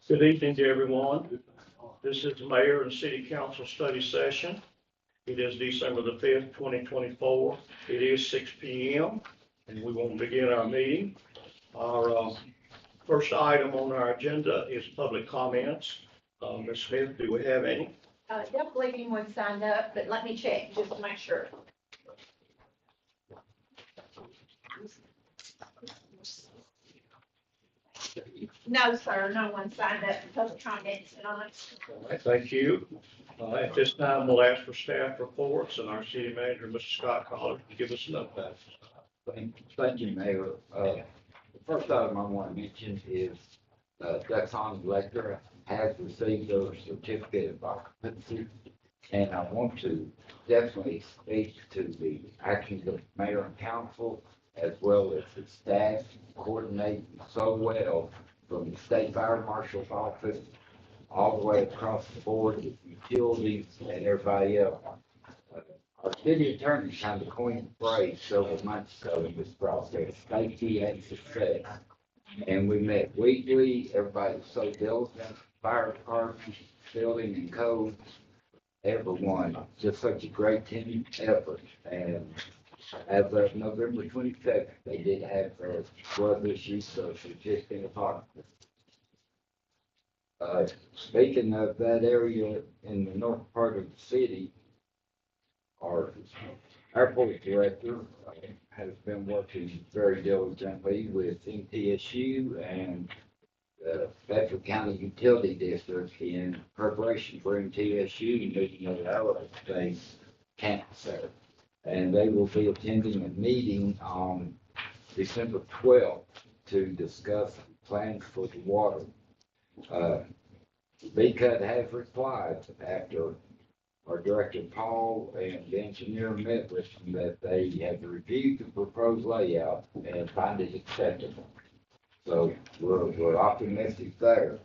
Good evening to everyone. This is the Mayor and City Council study session. It is December the 5th, 2024. It is 6 p.m. and we will begin our meeting. Our first item on our agenda is public comments. Ms. Smith, do we have any? Don't believe anyone signed up, but let me check just to make sure. No, sir, no one signed up for public comments tonight. All right, thank you. At this time, we'll ask for staff reports, and our city manager, Mr. Scott Collard, will give us an update. Thank you, Mayor. The first item I want to mention is Dexon Electric has received their certificate of occupancy, and I want to definitely speak to the actions of the mayor and council as well as the staff coordinating so well from the state fire marshal's office all the way across the board with utilities and everybody else. Our city attorney kind of coined the phrase several months ago in this process, safety and success. And we met weekly, everybody was so diligent, fire department, building and codes, everyone, just such a great team effort. And as of November 22nd, they did have their flood issues, so it's just in a pocket. Speaking of that area in the north part of the city, our airport director has been working very diligently with MTSU and the Bedford County Utility District in preparation for MTSU moving of the aerospace campus there. And they will be attending a meeting on December 12th to discuss plans for the water. VCUT has replied after our director Paul and the engineer met with them that they have reviewed the proposed layout and find it acceptable. So we're optimistic there.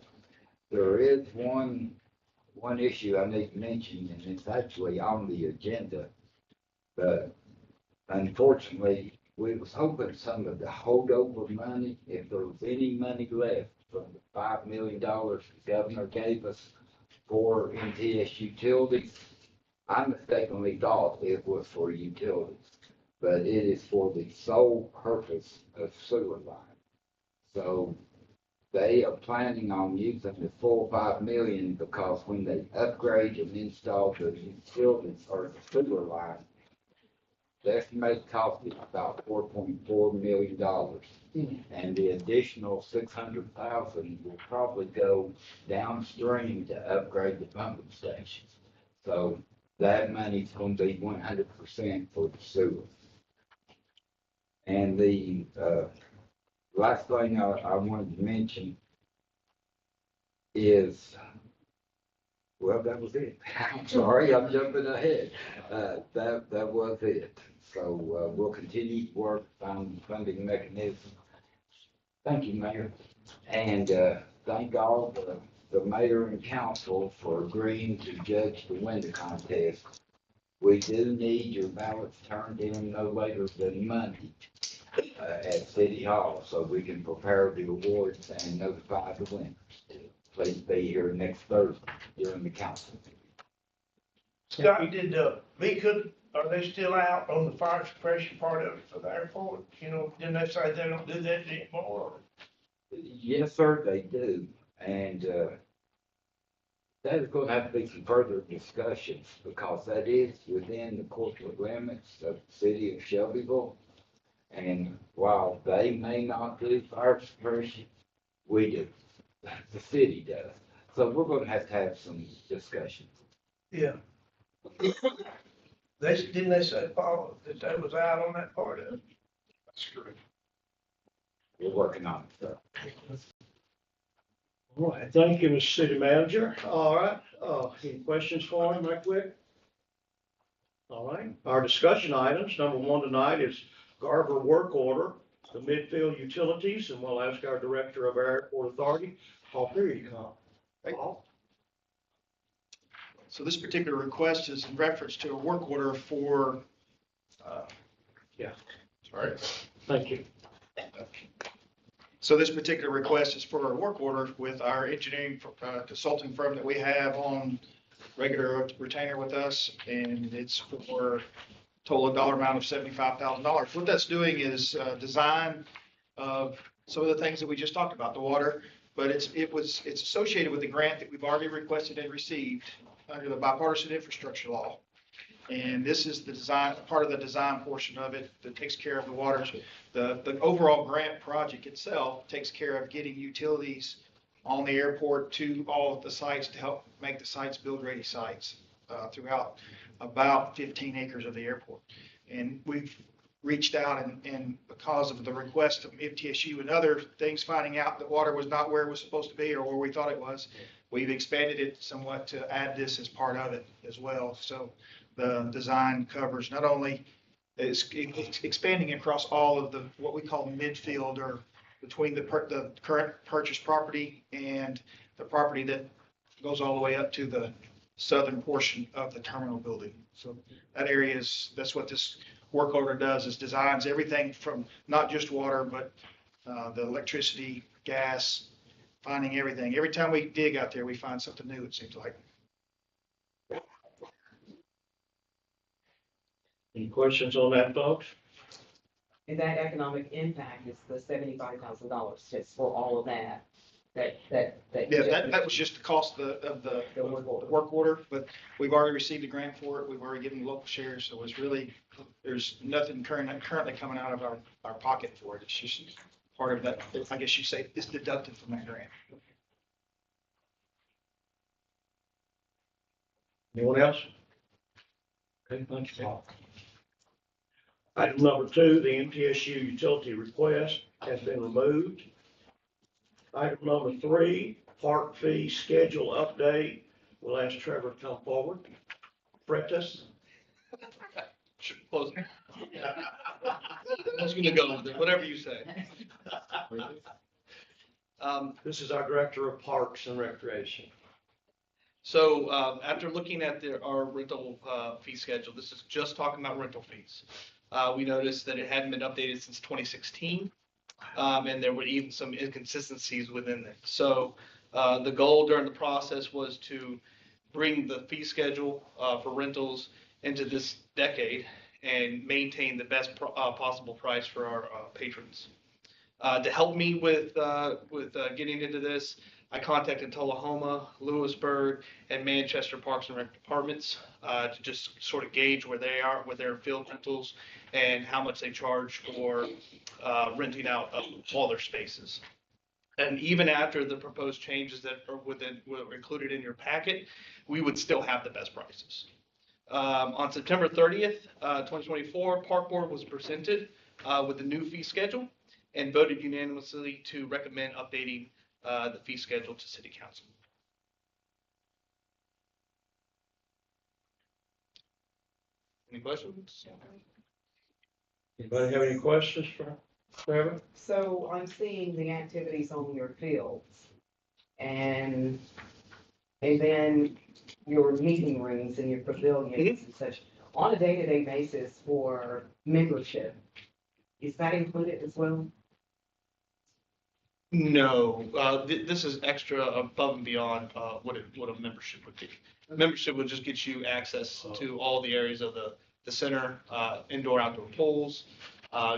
There is one issue I need to mention, and it's actually on the agenda. But unfortunately, we was hoping some of the holdover money, if there was any money left from the $5 million the governor gave us for MTS utilities, I mistakenly thought it was for utilities, but it is for the sole purpose of sewer line. So they are planning on using the full $5 million because when they upgrade and install the utilities or the sewer line, the estimated cost is about $4.4 million, and the additional $600,000 will probably go downstream to upgrade the pumping stations. So that money's going to be 100% for the sewer. And the last thing I wanted to mention is, well, that was it. I'm sorry, I'm jumping ahead. That was it. So we'll continue to work on funding mechanisms. Thank you, Mayor. And thank all the mayor and council for agreeing to judge the window contest. We do need your ballots turned in no later than Monday at City Hall so we can prepare the awards and notify the winners. Please be here next Thursday during the council meeting. Scott, did VCUT, are they still out on the fire suppression part of it for the airport? You know, didn't they say they don't do that anymore? Yes, sir, they do. And that is going to have to be some further discussions because that is within the corporate limits of the city of Shelbyville. And while they may not do fire suppression, we do. The city does. So we're going to have some discussions. Yeah. Didn't they say, Paul, that they was out on that part of it? That's correct. We're working on it, sir. All right, thank you, Mr. City Manager. All right, any questions for him right quick? All right, our discussion items, number one tonight is Garber work order, the Midfield Utilities, and we'll ask our Director of our Airport Authority, Paul Perry, to come. Paul? So this particular request is in reference to a work order for, right. Thank you. So this particular request is for a work order with our engineering consulting firm that we have on regular retainer with us, and it's for a total dollar amount of $75,000. What that's doing is design of some of the things that we just talked about, the water, but it's associated with the grant that we've already requested and received under the bipartisan infrastructure law. And this is the design, part of the design portion of it that takes care of the waters. The overall grant project itself takes care of getting utilities on the airport to all of the sites to help make the sites build-ready sites throughout about 15 acres of the airport. And we've reached out and because of the request of MTSU and other things, finding out that water was not where it was supposed to be or where we thought it was, we've expanded it somewhat to add this as part of it as well. So the design covers not only it's expanding across all of the what we call midfield or between the current purchase property and the property that goes all the way up to the southern portion of the terminal building. So that area that's what this work order does, is designs everything from not just water, but the electricity, gas, finding everything. Every time we dig out there, we find something new, it seems like. Any questions on that, folks? And that economic impact is the $75,000 just for all of that. Yeah, that was just the cost of the work order, but we've already received a grant for it. We've already given the local shares, so it's really, there's nothing currently coming out of our pocket for it. It's just part of that, I guess you say, it's deducted from that grant. Anyone else? Okay, thank you, Paul. Item number 2, the MTSU utility request has been removed. Item number 3, park fee schedule update. We'll ask Trevor to come forward. Prentice. Close. I was gonna go with it, whatever you say. This is our Director of Parks and Recreation. So after looking at our rental fee schedule, this is just talking about rental fees. We noticed that it hadn't been updated since 2016, and there were even some inconsistencies within it. So the goal during the process was to bring the fee schedule for rentals into this decade and maintain the best possible price for our patrons. To help me with getting into this, I contacted Tullahoma, Lewisburg, and Manchester Parks and Rec departments to just sort of gauge where they are with their field rentals and how much they charge for renting out all their spaces. And even after the proposed changes that were included in your packet, we would still have the best prices. On September 30th, 2024, Park Board was presented with the new fee schedule and voted unanimously to recommend updating the fee schedule to City Council. Any questions? Anybody have any questions for Trevor? So I'm seeing the activities on your fields and then your meeting rooms and your pavilions and such on a day-to-day basis for membership. Is that included as well? No, this is extra above and beyond what a membership would be. A membership would just get you access to all the areas of the center, indoor, outdoor pools,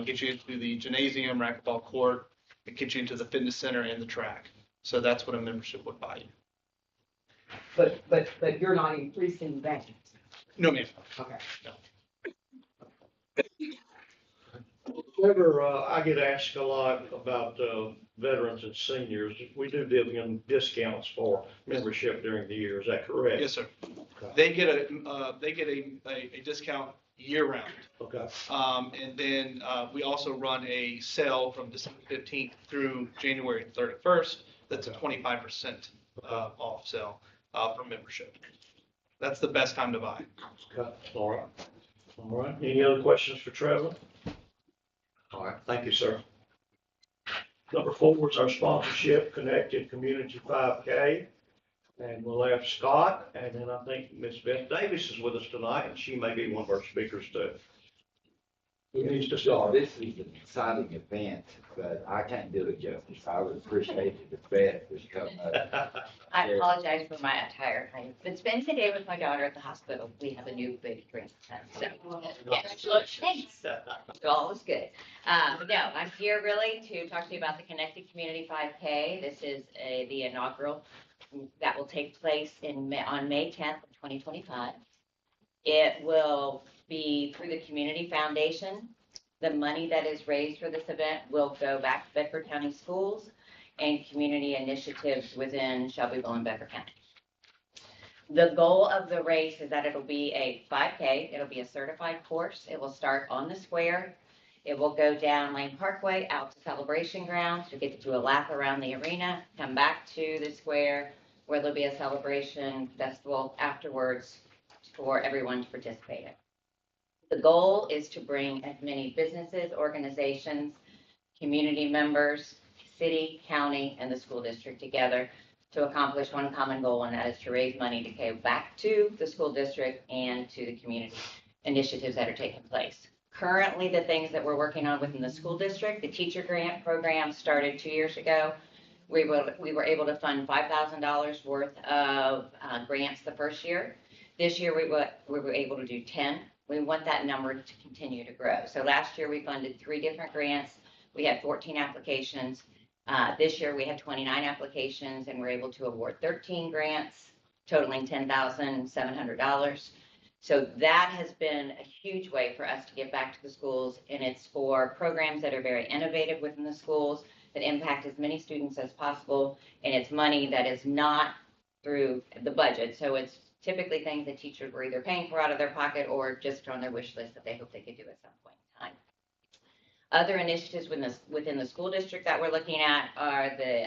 get you into the gymnasium, racquetball court, it gets you into the fitness center and the track. So that's what a membership would buy you. But you're not increasing that? No, ma'am. Okay. No. Trevor, I get asked a lot about veterans and seniors. We do give them discounts for membership during the year. Is that correct? Yes, sir. Okay. They get a discount year round. Okay. And then we also run a sale from December 15th through January 31st. That's a 25% off sale for membership. That's the best time to buy. Okay. All right. All right. Any other questions for Trevor? All right. Thank you, sir. Number 4 is our sponsorship, Connected Community 5K. And we'll have Scott, and then I think Miss Beth Davis is with us tonight, and she may be one of our speakers too. Who needs to So start? this is an exciting event, but I can't do it justice. I would appreciate it if Beth would come up. I apologize for my attire. I've been spending the day with my daughter at the hospital. We have a new baby grandson, so. Yes, thanks. So all is good. No, I'm here really to talk to you about the Connected Community 5K. This is the inaugural that will take place on May 10th of 2025. It will be through the Community Foundation. The money that is raised for this event will go back to Bedford County Schools and community initiatives within Shelbyville and Becker County. The goal of the race is that it'll be a 5K. It'll be a certified course. It will start on the square. It will go down Lane Parkway out to Celebration Grounds. You'll get to do a lap around the arena, come back to the square where there'll be a celebration festival afterwards for everyone to participate in. The goal is to bring as many businesses, organizations, community members, city, county, and the school district together to accomplish one common goal, and that is to raise money to go back to the school district and to the community initiatives that are taking place. Currently, the things that we're working on within the school district, the teacher grant program started 2 years ago. We were able to fund $5,000 worth of grants the first year. This year, we were able to do 10. We want that number to continue to grow. So last year, we funded 3 different grants. We had 14 applications. This year, we had 29 applications, and we're able to award 13 grants, totaling $10,700. So that has been a huge way for us to get back to the schools, and it's for programs that are very innovative within the schools that impact as many students as possible, and it's money that is not through the budget. So it's typically things that teachers were either paying for out of their pocket or just on their wish list that they hope they could do at some point in time. Other initiatives within the school district that we're looking at are the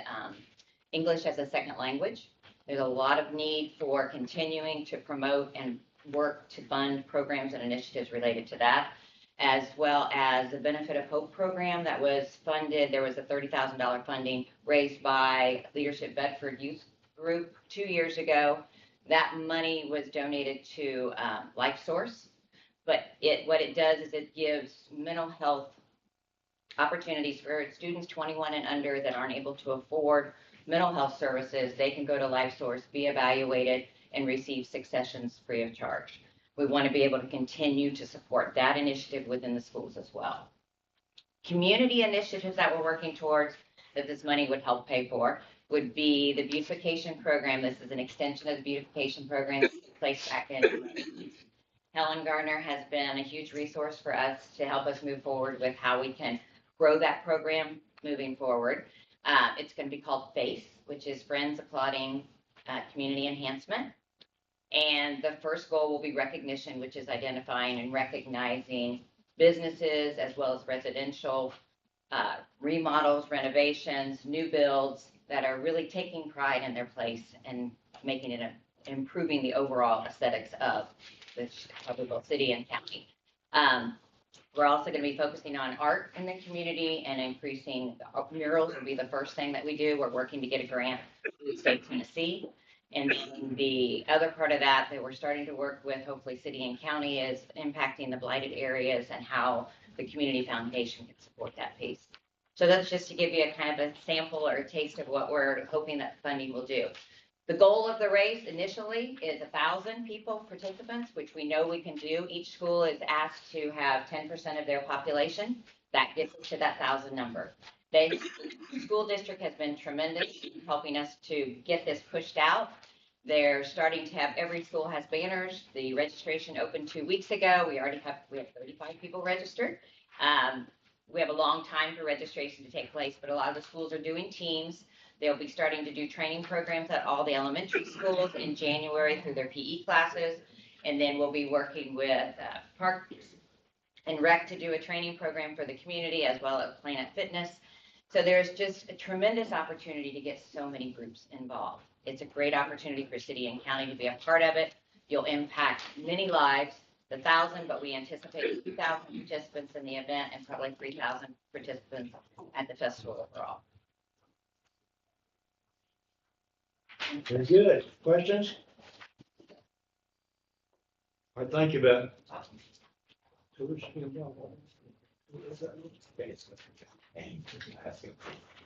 English as a second language. There's a lot of need for continuing to promote and work to fund programs and initiatives related to that, as well as the Benefit of Hope program that was funded. There was a $30,000 funding raised by Leadership Bedford Youth Group 2 years ago. That money was donated to LifeSource, but what it does is it gives mental health opportunities for students 21 and under that aren't able to afford mental health services. They can go to LifeSource, be evaluated, and receive 6 sessions free of charge. We want to be able to continue to support that initiative within the schools as well. Community initiatives that we're working towards that this money would help pay for would be the beautification program. This is an extension of the beautification program that took place back in. Helen Gardner has been a huge resource for us to help us move forward with how we can grow that program moving forward. It's going to be called FACE, which is Friends Applauding Community Enhancement. And the first goal will be recognition, which is identifying and recognizing businesses as well as residential remodels, renovations, new builds that are really taking pride in their place and making it improving the overall aesthetics of the Shelbyville city and county. We're also going to be focusing on art in the community and increasing murals will be the first thing that we do. We're working to get a grant through the state of Tennessee. And then the other part of that we're starting to work with, hopefully city and county, is impacting the blighted areas and how the community foundation can support that piece. So that's just to give you a kind of a sample or a taste of what we're hoping that funding will do. The goal of the race initially is 1,000 participants, which we know we can do. Each school is asked to have 10% of their population. That gets us to that 1,000 number. The school district has been tremendous in helping us to get this pushed out. They're starting to have, every school has banners. The registration opened 2 weeks ago. We have 35 people registered. We have a long time for registration to take place, but a lot of the schools are doing teams. They'll be starting to do training programs at all the elementary schools in January through their PE classes. And then we'll be working with Parks and Rec to do a training program for the community as well as Planet Fitness. So there's just a tremendous opportunity to get so many groups involved. It's a great opportunity for city and county to be a part of it. You'll impact many lives, the 1,000, but we anticipate 2,000 participants in the event and probably 3,000 participants at the festival overall. Very good. Questions? All right, thank you, Beth. And I think,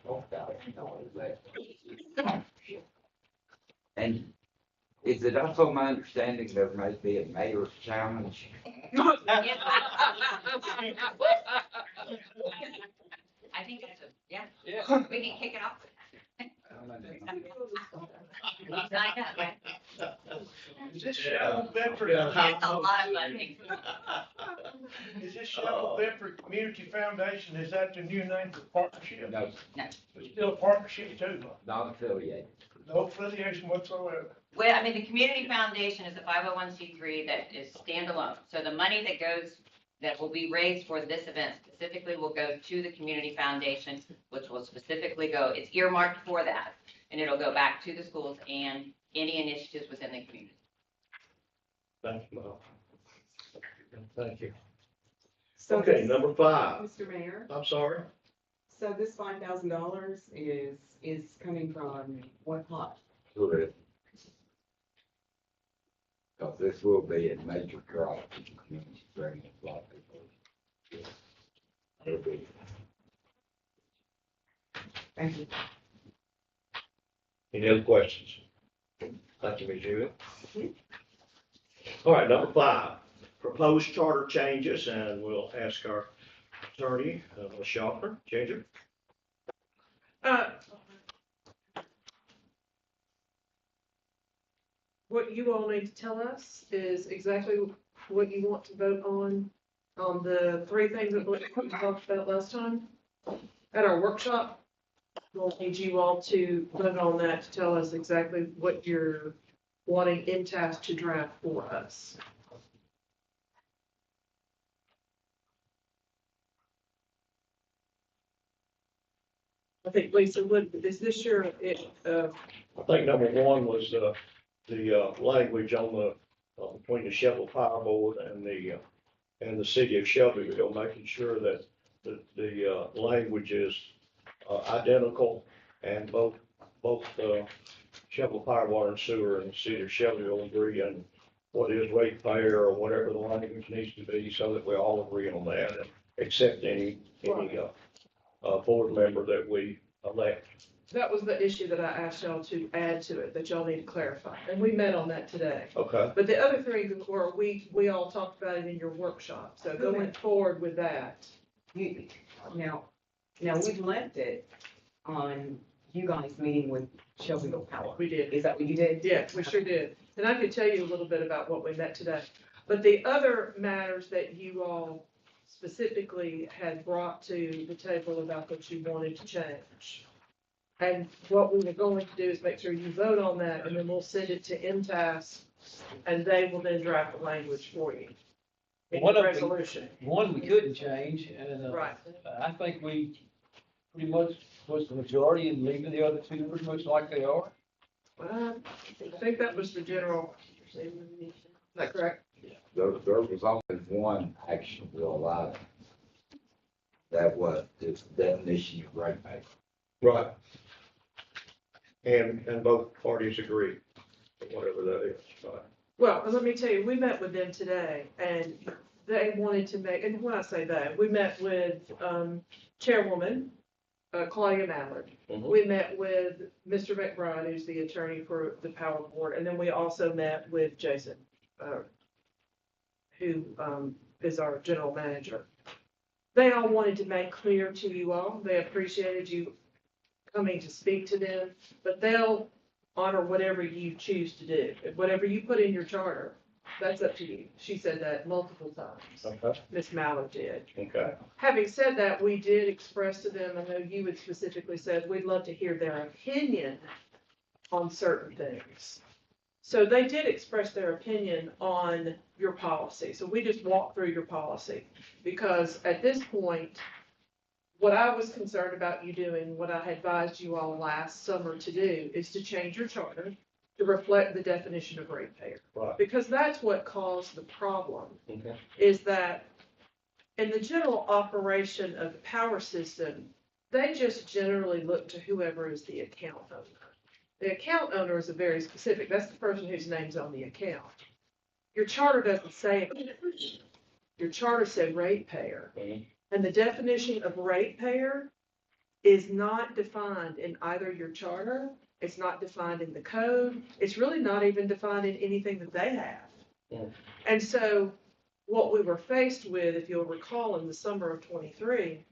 oh, God, you know, that. And is it also my understanding there may be a mayor's challenge? I think that's yeah, we can kick it off. Sign up, right? Is this Shallow Bedford? That's a lot of funding. Is this Shallow Bedford Community Foundation, is that the new name for the partnership? No, It's still a partnership too, not affiliated. no affiliation whatsoever. Well, I mean, the Community Foundation is a 501c3 that is standalone. So the money that goes, that will be raised for this event specifically will go to the Community Foundation, which will specifically go, it's earmarked for that. And it'll go back to the schools and any initiatives within the community. Thank you, Bob. Thank you. So Okay, this- number 5. Mr. Mayor, I'm sorry. so this $5,000 is coming from what pot? Correct. Because this will be a major draw to the community, bringing a lot of people. It'll be Thank you. Any other questions? Thank you, Ms. Jewett. All right, number 5, proposed charter changes, and we'll ask our attorney, Ms. Schaffner, Ginger. What you all need to tell us is exactly what you want to vote on the 3 things that we talked about last time at our workshop. We'll need you all to vote on that to tell us exactly what you're wanting MTS to draft for us. I think Lisa would, is this your, I think number 1 was the language on the, between the Shelbyville Power Board and the city of Shelbyville, making sure that the language is identical and both Shelbyville Power, Water and Sewer and the city of Shelbyville agree on what is ratepayer or whatever the language needs to be, so that we all agree on that, and accept any board member that we elect. that was the issue that I asked y'all to add to it, that y'all need to clarify, and we met on that today. Okay. But the other 3 were, we all talked about it in your workshop, so going forward with that. Now we've left it on you guys meeting with Shelbyville Power. We did. Is that what you did? Yeah, we sure did. And I could tell you a little bit about what we met today. But the other matters that you all specifically had brought to the table about what you wanted to change. And what we were going to do is make sure you vote on that, and then we'll send it to MTS, and they will then draft the language for you. In One the of the- resolution. One we couldn't change, and Right. I think we pretty much was the majority in leaving the other 2 pretty much like they are. I think that was the general. Is that correct? There was only one actionable item. That was the definition of ratepayer. Right. And both parties agree, whatever that is. Right. Well, let me tell you, we met with them today, and they wanted to make, and when I say that, we met with Chairwoman Claudia Mallard. Mhm. We met with Mr. McBride, who's the attorney for the Power Board, and then we also met with Jason, who is our general manager. They all wanted to make clear to you all, they appreciated you coming to speak to them, but they'll honor whatever you choose to do. Whatever you put in your charter, that's up to you. She said that multiple times. Okay. Miss Mallard did. Okay. Having said that, we did express to them, I know you had specifically said, we'd love to hear their opinion on certain things. So they did express their opinion on your policy. So we just walked through your policy, because at this point, what I was concerned about you doing, what I had advised you all last summer to do, is to change your charter to reflect the definition of ratepayer. Right. Because that's what caused the problem, Okay. is that in the general operation of the power system, they just generally look to whoever is the account owner. The account owner is a very specific, that's the person whose name's on the account. Your charter doesn't say, your charter said ratepayer. Mhm. And the definition of ratepayer is not defined in either your charter, it's not defined in the code, it's really not even defined in anything that they have. Yeah. And so what we were faced with, if you'll recall, in the summer of '23,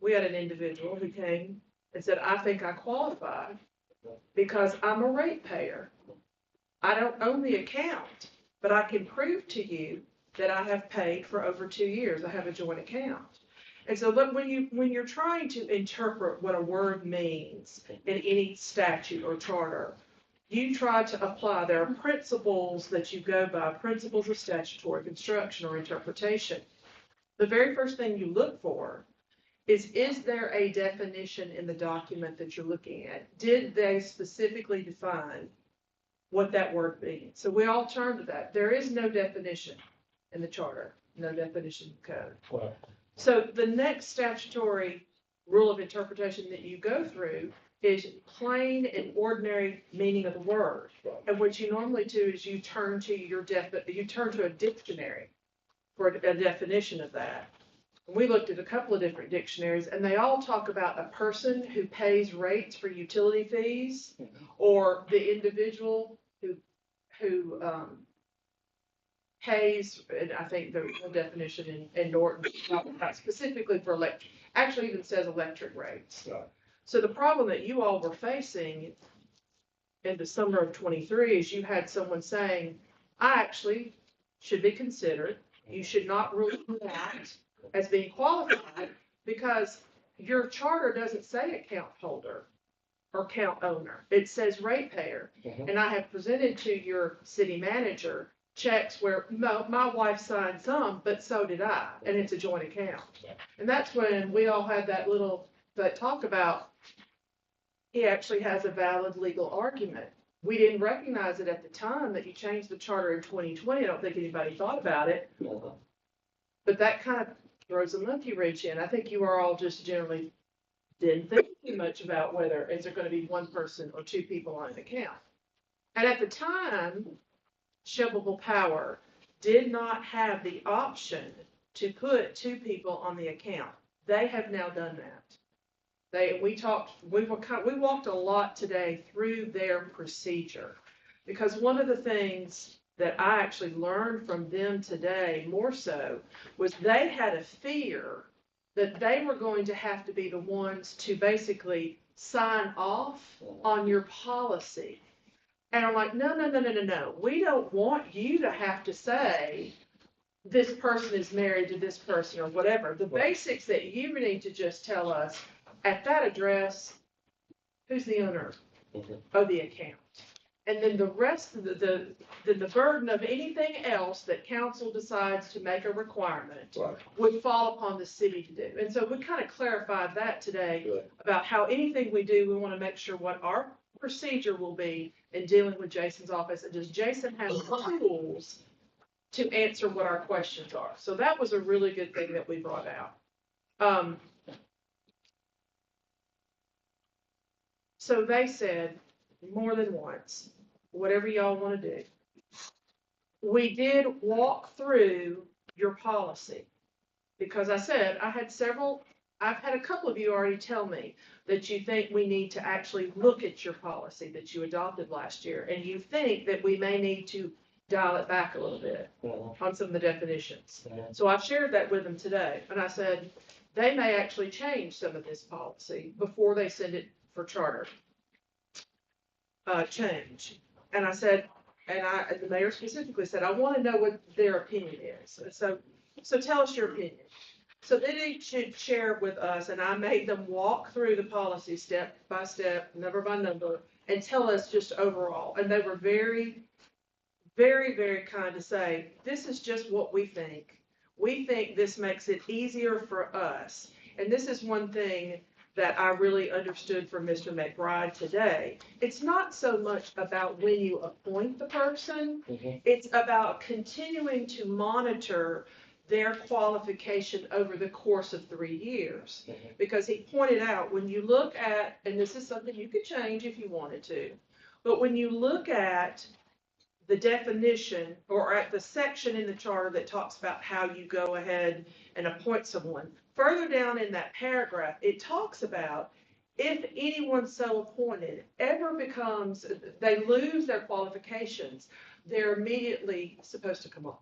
we had an individual who came and said, I think I qualify because I'm a ratepayer. I don't own the account, but I can prove to you that I have paid for over 2 years. I have a joint account. And so look, when you're trying to interpret what a word means in any statute or charter, you try to apply, there are principles that you go by, principles of statutory construction or interpretation. The very first thing you look for is there a definition in the document that you're looking at? Did they specifically define what that word means? So we all turn to that. There is no definition in the charter, no definition in the code. Well, So the next statutory rule of interpretation that you go through is plain and ordinary meaning of the word. And what you normally do is you turn to a dictionary for a definition of that. We looked at a couple of different dictionaries, and they all talk about a person who pays rates for utility fees, or the individual who pays, and I think the definition in Norton talks about specifically for electric, actually even says electric rates. Right. So the problem that you all were facing in the summer of '23 is you had someone saying, I actually should be considered. You should not rule me out as being qualified because your charter doesn't say account holder or account owner. It says ratepayer. Mhm. And I have presented to your city manager checks where my wife signed some, but so did I, and it's a joint account. And that's when we all had that talk about, he actually has a valid legal argument. We didn't recognize it at the time that you changed the charter in 2020. I don't think anybody thought about it, but that kind of throws a monkey wrench in. I think you are all just generally didn't think too much about whether is there going to be one person or two people on an account. And at the time, Shelbyville Power did not have the option to put two people on the account. They have now done that. We walked a lot today through their procedure, because one of the things that I actually learned from them today more so was they had a fear that they were going to have to be the ones to basically sign off on your policy. And I'm like, no. We don't want you to have to say this person is married to this person or whatever. The basics that you need to just tell us at that address, who's the owner of the account? And then the rest of the burden of anything else that council decides to make a requirement would fall upon the city to do. And so we kind of clarified that today about how anything we do, we want to make sure what our procedure will be in dealing with Jason's office, and does Jason have the tools to answer what our questions are? So that was a really good thing that we brought out. So they said more than once, whatever y'all want to do. We did walk through your policy, because I said I've had a couple of you already tell me that you think we need to actually look at your policy that you adopted last year, and you think that we may need to dial it back a little bit on some of the definitions. So I shared that with them today, and I said they may actually change some of this policy before they send it for charter change. And I said, and the mayor specifically said, I want to know what their opinion is. So tell us your opinion. So they should share with us, and I made them walk through the policy step by step, number by number, and tell us just overall. And they were very, very, very kind to say, this is just what we think. We think this makes it easier for us. And this is one thing that I really understood from Mr. McBride today. It's not so much about when you appoint the person, it's about continuing to monitor their qualification over the course of 3 years. Because he pointed out, when you look at, and this is something you could change if you wanted to, but when you look at the definition or at the section in the charter that talks about how you go ahead and appoint someone. Further down in that paragraph, it talks about if anyone so appointed ever becomes, they lose their qualifications, they're immediately supposed to come off.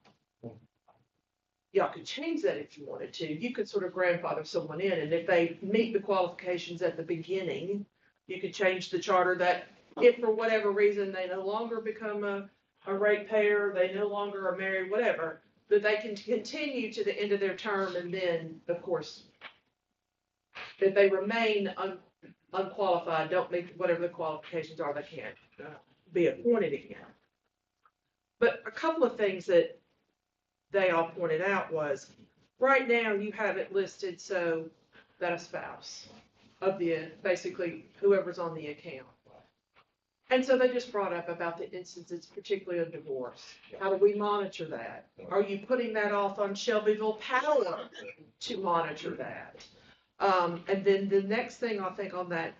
Y'all could change that if you wanted to. You could sort of grandfather someone in, and if they meet the qualifications at the beginning, you could change the charter that if for whatever reason they no longer become a ratepayer, they no longer are married, whatever, that they can continue to the end of their term, and then, of course, if they remain unqualified, don't meet whatever the qualifications are, they can't be appointed again. But a couple of things that they all pointed out was, right now you have it listed so that a spouse of basically whoever's on the account. And so they just brought up about the instances, particularly of divorce. How do we monitor that? Are you putting that off on Shelbyville Power to monitor that? And then the next thing I think on that,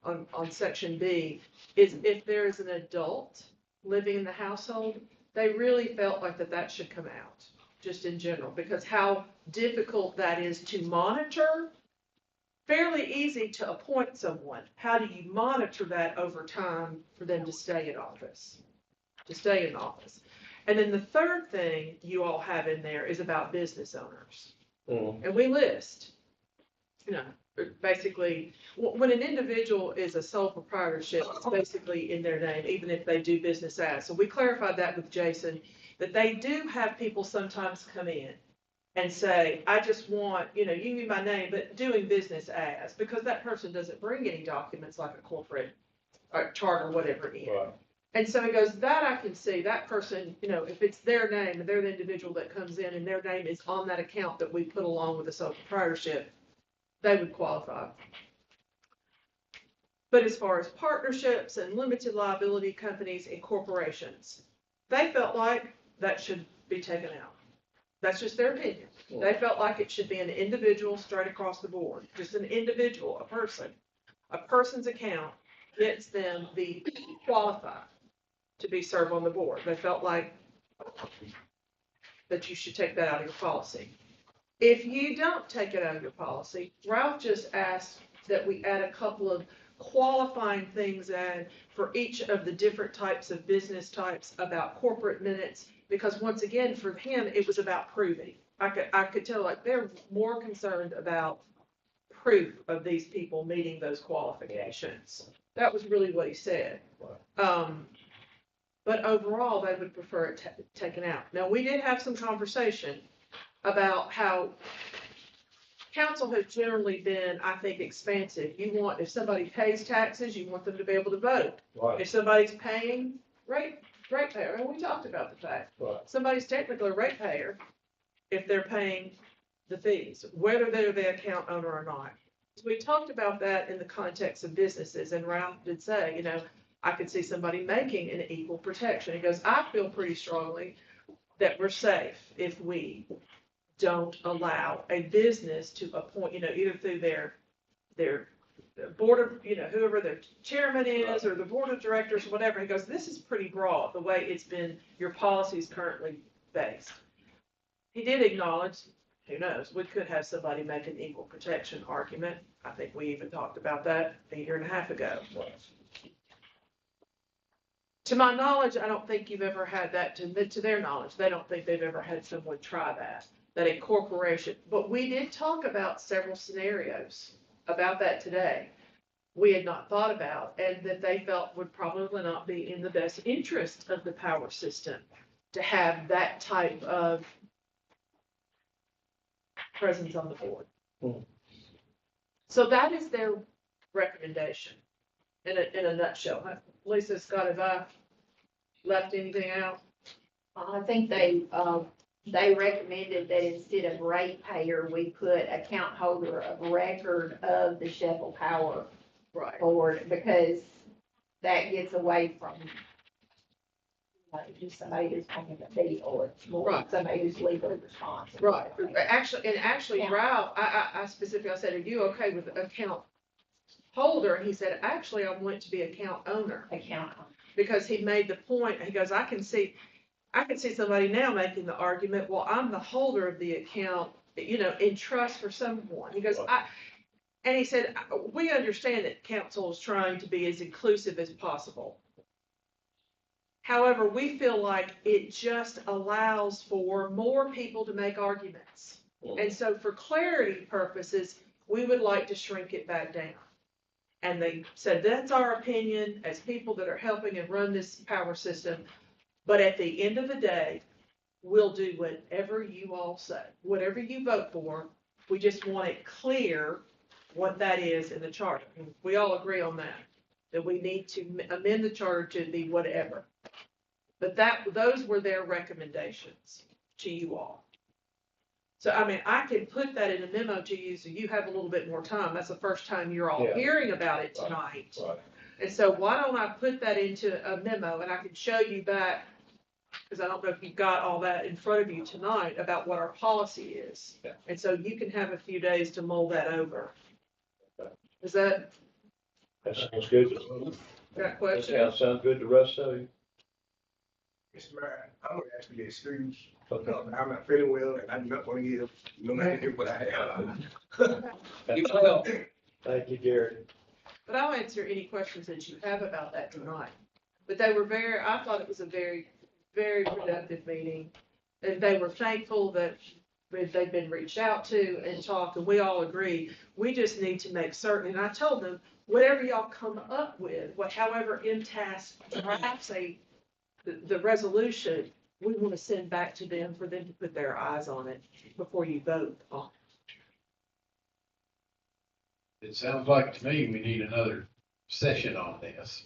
on section B, is if there is an adult living in the household, they really felt like that should come out, just in general, because how difficult that is to monitor. Fairly easy to appoint someone. How do you monitor that over time for them to stay in office? And then the third thing you all have in there is about business owners. And we list, basically, when an individual is a sole proprietorship, it's basically in their name, even if they do business as. So we clarified that with Jason, that they do have people sometimes come in and say, I just want, you need my name, but doing business as, because that person doesn't bring any documents like a corporate or charter, whatever in. Right. And so he goes, that I can see, that person, if it's their name and they're the individual that comes in and their name is on that account that we put along with the sole proprietorship, they would qualify. But as far as partnerships and limited liability companies and corporations, they felt like that should be taken out. That's just their opinion. They felt like it should be an individual straight across the board, just an individual, a person. A person's account gets them the qualified to be served on the board. They felt like that you should take that out of your policy. If you don't take it out of your policy, Ralph just asked that we add a couple of qualifying things in for each of the different types of business types about corporate minutes. Because once again, for him, it was about proving. I could tell like they're more concerned about proof of these people meeting those qualifications. That was really what he said. But overall, they would prefer it taken out. Now, we did have some conversation about how council has generally been, I think, expansive. If somebody pays taxes, you want them to be able to vote. Right. If somebody's paying ratepayer, and we talked about the fact, Right. somebody's technically a ratepayer if they're paying the fees, whether they're the account owner or not. So we talked about that in the context of businesses, and Ralph did say, I could see somebody making an equal protection. He goes, I feel pretty strongly that we're safe if we don't allow a business to appoint, either through their board of, whoever their chairman is or the board of directors, whatever. He goes, this is pretty broad, the way it's been, your policy is currently based. He did acknowledge, who knows, we could have somebody make an equal protection argument. I think we even talked about that a year and a half ago. To my knowledge, I don't think you've ever had that, to their knowledge, they don't think they've ever had someone try that a corporation, but we did talk about several scenarios about that today. We had not thought about, and that they felt would probably not be in the best interest of the power system to have that type of presence on the board. So that is their recommendation in a nutshell. Lisa, Scott, have I left anything out? I think they recommended that instead of ratepayer, we put account holder of record of the Sheffield Power Board, because that gets away from just somebody who's paying the fee, or it's more somebody who's legally responsible. Right. Actually, Ralph, I specifically, said, are you okay with account holder? And he said, actually, I want it to be account owner. Account owner. because he made the point, he goes, I can see somebody now making the argument, well, I'm the holder of the account, you know, in trust for someone. He goes, and he said, we understand that council is trying to be as inclusive as possible. However, we feel like it just allows for more people to make arguments. And so for clarity purposes, we would like to shrink it back down. And they said, that's our opinion as people that are helping and run this power system. But at the end of the day, we'll do whatever you all say, whatever you vote for. We just want it clear what that is in the charter. We all agree on that we need to amend the charter to be whatever. But those were their recommendations to you all. So, I mean, I can put that in a memo to you so you have a little bit more time. That's the first time you're all hearing about it tonight. Right. And so why don't I put that into a memo and I can show you back, because I don't know if you've got all that in front of you tonight about what our policy is. Yeah. And so you can have a few days to mull that over. Is that, That sounds good. got questions? Yeah, sounds good to the rest of you. Mr. Mayor, I'm gonna ask for your excuse. Okay. I'm not feeling well and I do not want to give no matter what I have. Thank you, Gary. But I'll answer any questions that you have about that tonight. But they were I thought it was a very, very productive meeting. And they were thankful that they've been reached out to and talked, and we all agree. We just need to make certain, and I told them, whatever y'all come up with, however MTAS drafts the resolution, we want to send back to them for them to put their eyes on it before you vote on it. It sounds like to me we need another session on this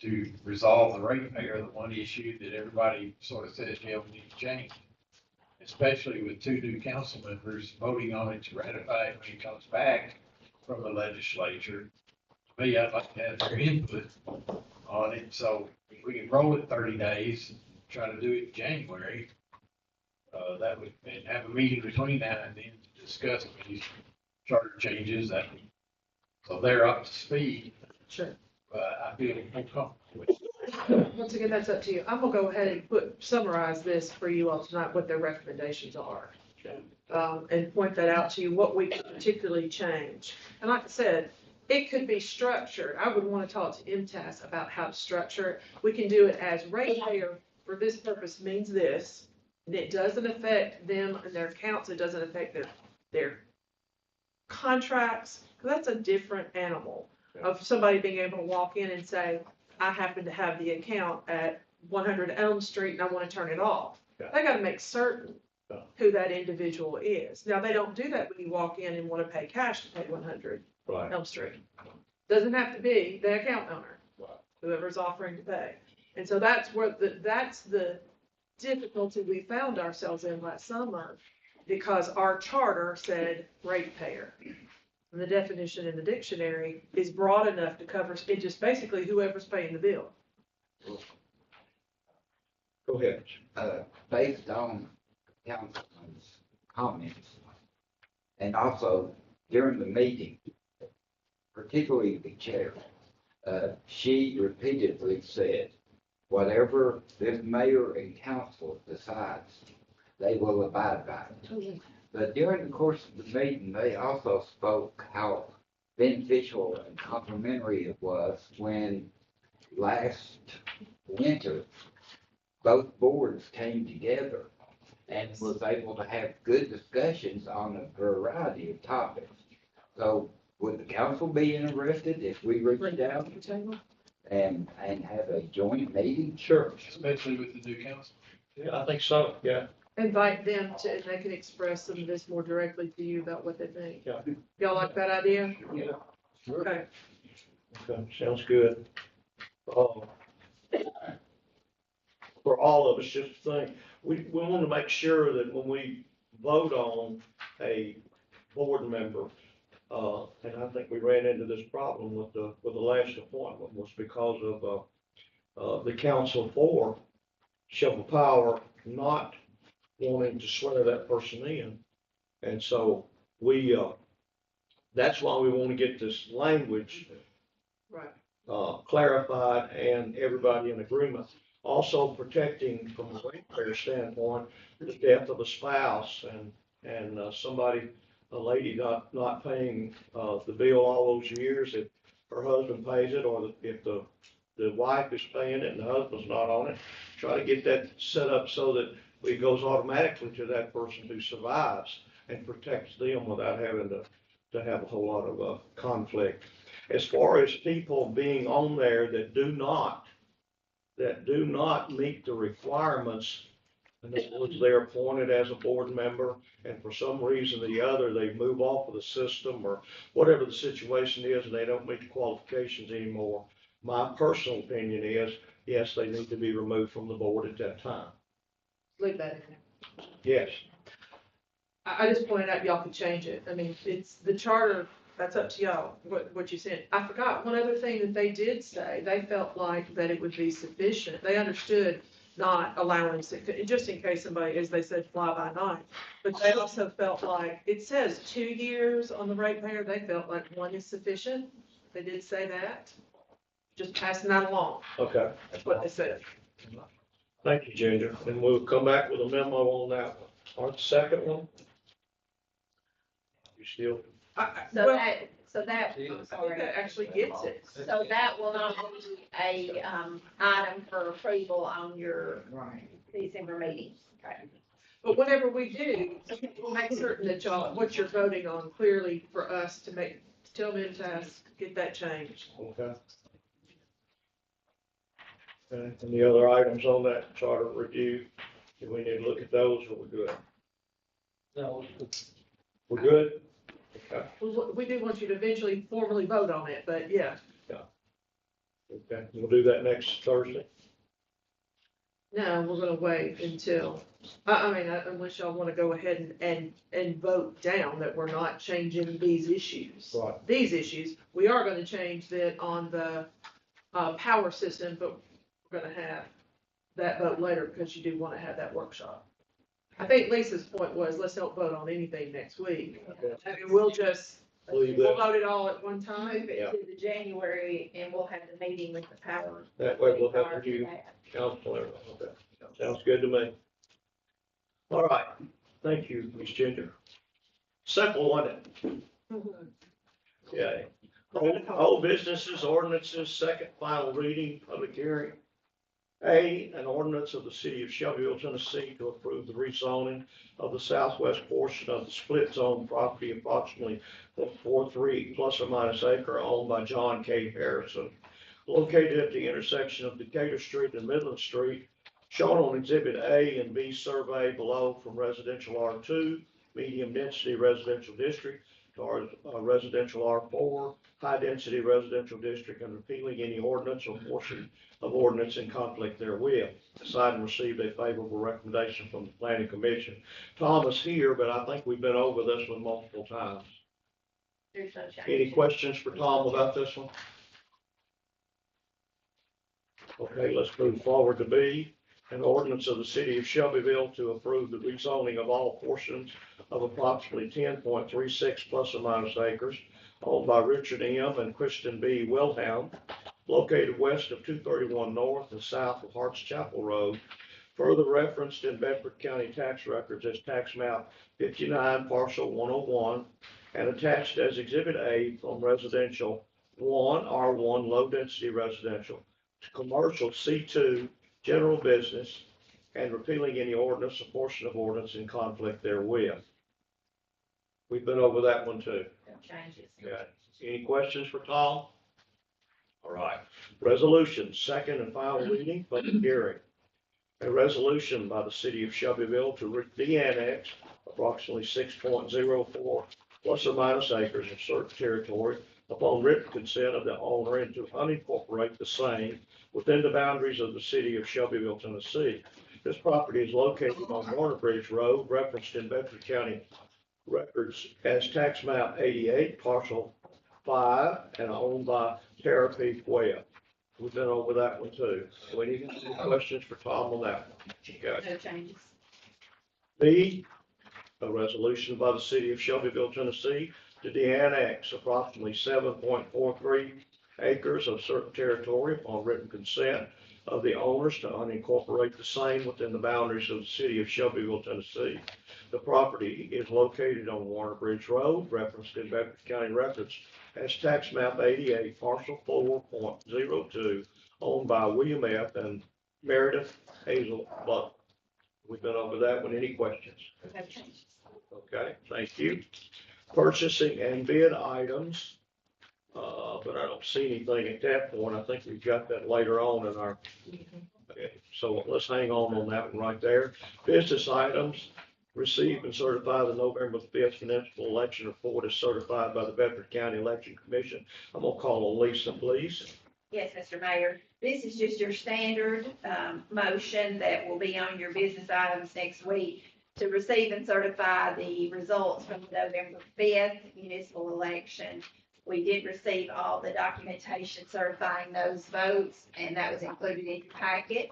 to resolve the ratepayer, the one issue that everybody sort of says, yeah, we need to change. Especially with 2 new council members voting on it to ratify it when it comes back from the legislature. To me, I'd like to have their input on it, so if we can roll it 30 days, try to do it in January, that would, and have a meeting between now and then to discuss these charter changes, so they're up to speed. Sure. I feel more comfortable with it. Once again, that's up to you. I'm gonna go ahead and summarize this for you all tonight, what their recommendations are. And point that out to you, what we could particularly change. And like I said, it could be structured. I would want to talk to MTAS about how to structure it. We can do it as ratepayer for this purpose means this, and it doesn't affect them and their accounts. It doesn't affect their contracts. That's a different animal of somebody being able to walk in and say, I happen to have the account at 100 Elm Street and I want to turn it off. Yeah. They got to make certain who that individual is. Now, they don't do that when you walk in and want to pay cash to pay 100 Right. Elm Street. Doesn't have to be the account owner, Right. whoever's offering to pay. And so that's where that's the difficulty we found ourselves in last summer, because our charter said ratepayer. And the definition in the dictionary is broad enough to cover it, just basically whoever's paying the bill. Go ahead. Based on councilman's comments, and also during the meeting, particularly the chair, she repeatedly said, whatever this mayor and council decides, they will abide by it. But during the course of the meeting, they also spoke how beneficial and complimentary it was when last winter, both boards came together and was able to have good discussions on a variety of topics. So would the council be interested if we reached out and have a joint meeting? Sure. Especially with the new council. Yeah, I think so. Yeah. Invite them to, and they can express some of this more directly to you about what they think. Yeah. Y'all like that idea? Yeah. Okay. Okay. Sounds good. For all of us, just think, we want to make sure that when we vote on a board member, and I think we ran into this problem with the last appointment, was because of the council for Shelby Power not wanting to swear that person in. And so that's why we want to get this language Right. clarified and everybody in agreement. Also protecting from a ratepayer standpoint, the death of a spouse and somebody, a lady not paying, the bill all those years, if her husband pays it, or if the wife is paying it and the husband's not on it, try to get that set up so that it goes automatically to that person who survives and protects them without having to have a whole lot of, conflict. As far as people being on there that do not meet the requirements, in other words, they're appointed as a board member, and for some reason or the other, they move off of the system, or whatever the situation is, and they don't meet the qualifications anymore. My personal opinion is, yes, they need to be removed from the board at that time. Leave that in there. Yes. I just pointed out y'all could change it. I mean, it's the charter, that's up to y'all, what you said. I forgot one other thing that they did say. They felt like that it would be sufficient. They understood not allowing, just in case somebody, as they said, fly by night. But they also felt like, it says 2 years on the ratepayer. They felt like 1 is sufficient. They did say that. Just passing that along. Okay. That's what they said. Thank you, Ginger. And we'll come back with a memo on that one. On the second one? You still? So that, I'm I think sorry. that actually gets it. So that will not be a, item for approval on your December meetings. Okay. But whenever we do, we'll make certain that y'all, what you're voting on clearly for us to make, to tell them to ask, get that changed. Okay. Okay, any other items on that charter review? Do we need to look at those, or we're good? No, We're good? Okay, We do want you to eventually formally vote on it, but yeah. okay, we'll do that next Thursday. No, we're gonna wait until, I mean, unless y'all wanna go ahead and vote down that we're not changing these issues. Right. These issues, we are gonna change that on the, power system, but we're gonna have that vote later because you do wanna have that workshop. I think Lisa's point was, let's don't vote on anything next week. Okay. I mean, we'll just, Leave we'll that, vote it all at one time. Move it to the January, and we'll have the meeting with the power. that way we'll have for review that. council, and everything. Okay, sounds good to me. All right, thank you, Ms. Ginger. Simple, wasn't it? Okay. Old businesses, ordinances, second final reading, public hearing. A, an ordinance of the city of Shelbyville, Tennessee to approve the rezoning of the southwest portion of the split zone property approximately 0.43 plus or minus acre owned by John K. Harrison, located at the intersection of Decatur Street and Midland Street, shown on Exhibit A and B survey below from residential R2, medium density residential district, to our residential R4, high density residential district, and repealing any ordinance or portion of ordinance in conflict therewith. Decided and received a favorable recommendation from the planning commission. Tom is here, but I think we've been over this one multiple times. There's no change. Any questions for Tom about this one? Okay, let's move forward to B, an ordinance of the city of Shelbyville to approve the rezoning of all portions of approximately 10.36 plus or minus acres owned by Richard M. and Kristen B. Wilhelm, located west of 231 North and south of Harts Chapel Road, further referenced in Bedford County tax records as tax map 59 parcel 101 and attached as Exhibit A from residential 1 R1 low density residential to commercial C2 general business, and repealing any ordinance or portion of ordinance in conflict therewith. We've been over that one too. No changes. Okay. Any questions for Tom? All right. Resolution, second and final reading, public hearing. A resolution by the city of Shelbyville to de-annex approximately 6.04 plus or minus acres of certain territory upon written consent of the owner and to unincorporate the same within the boundaries of the city of Shelbyville, Tennessee. This property is located on Warner Bridge Road, referenced in Bedford County records as tax map 88, parcel 5, and owned by Tara P. Webb. We've been over that one too. Do we need any questions for Tom on that one? Okay. No changes. B, a resolution by the city of Shelbyville, Tennessee to de-annex approximately 7.43 acres of certain territory upon written consent of the owners to unincorporate the same within the boundaries of the city of Shelbyville, Tennessee. The property is located on Warner Bridge Road, referenced in Bedford County records as tax map 88, parcel 4.02, owned by William F. and Meredith Hazel Butler. We've been over that one. Any questions? Okay, thank you. Purchasing and bid items, but I don't see anything at that point. I think we've got that later on in our, okay, so let's hang on that one right there. Business items, receive and certify the November 5th municipal election report as certified by the Bedford County Election Commission. I'm gonna call on Lisa, please. Yes, Mr. Mayor, this is just your standard, motion that will be on your business items next week to receive and certify the results from the November 5th municipal election. We did receive all the documentation certifying those votes, and that was included in your packet.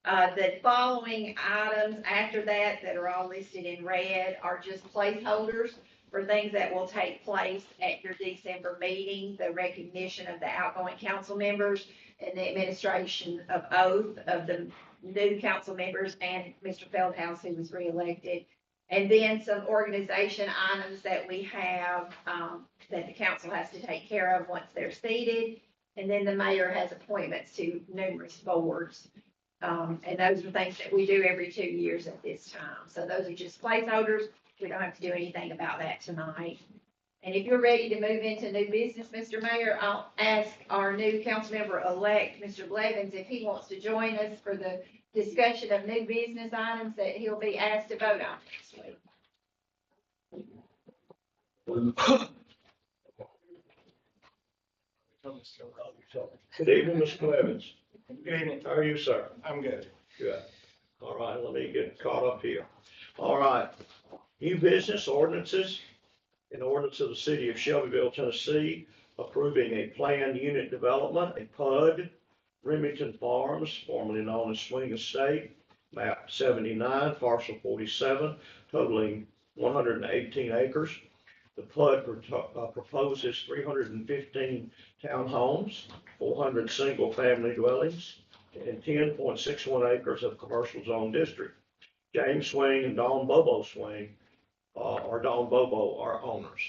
The following items after that are all listed in red are just placeholders for things that will take place at your December meeting, the recognition of the outgoing council members and the administration of oath of the new council members and Mr. Feldhouse, who was reelected. And then some organization items that we have, that the council has to take care of once they're seated. And then the mayor has appointments to numerous boards. And those are things that we do every 2 years at this time. So those are just placeholders. We don't have to do anything about that tonight. And if you're ready to move into new business, Mr. Mayor, I'll ask our new council member-elect, Mr. Blevins, if he wants to join us for the discussion of new business items that he'll be asked to vote on next week. Good evening, Mr. Blevins. Good evening. How are you, sir? I'm good. Good. All right, let me get caught up here. All right. New business ordinances. An ordinance of the city of Shelbyville, Tennessee, approving a planned unit development, a PUD, Remington Farms, formerly known as Swing Estate, map 79, parcel 47, totaling 118 acres. The PUD proposes 315 townhomes, 400 single-family dwellings, and 10.61 acres of commercial zone district. James Swing and Don Bobo Swing, or Don Bobo, are owners.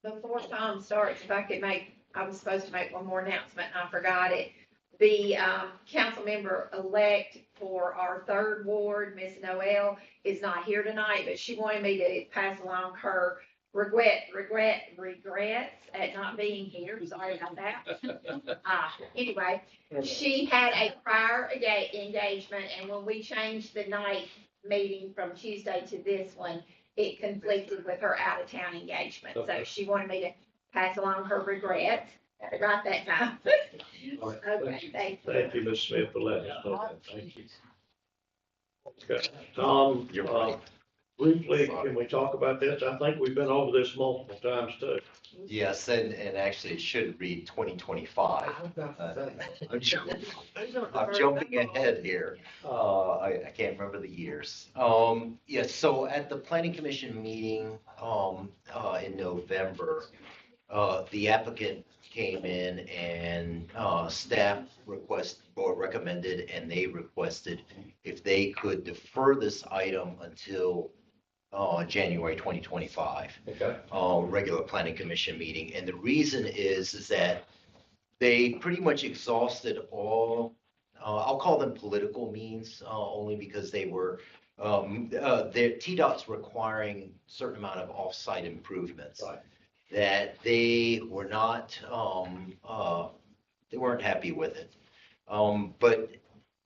Before Tom starts, if I could I was supposed to make one more announcement, and I forgot it. The council member-elect for our 3rd ward, Miss Noel, is not here tonight, but she wanted me to pass along her regrets at not being here. Sorry about that. Anyway, she had a prior engagement, and when we changed the night meeting from Tuesday to this one, it conflicted with her out-of-town engagement. So she wanted me to pass along her regrets. Right that time. Okay, thank you. Thank you, Ms. Smith, for letting us know that. Thank you. Okay, Tom, briefly, can we talk about this? I think we've been over this multiple times too. Yes, and actually it should read 2025. I'm jumping ahead here. I can't remember the years. Yes, so at the planning commission meeting in November, the applicant came in and staff recommended, and they requested if they could defer this item until January 2025. Okay. Regular planning commission meeting. And the reason is that they pretty much exhausted all, I'll call them political means, only because they were, their TDOT's requiring a certain amount of off-site improvements. Right. That they were not, they weren't happy with it. But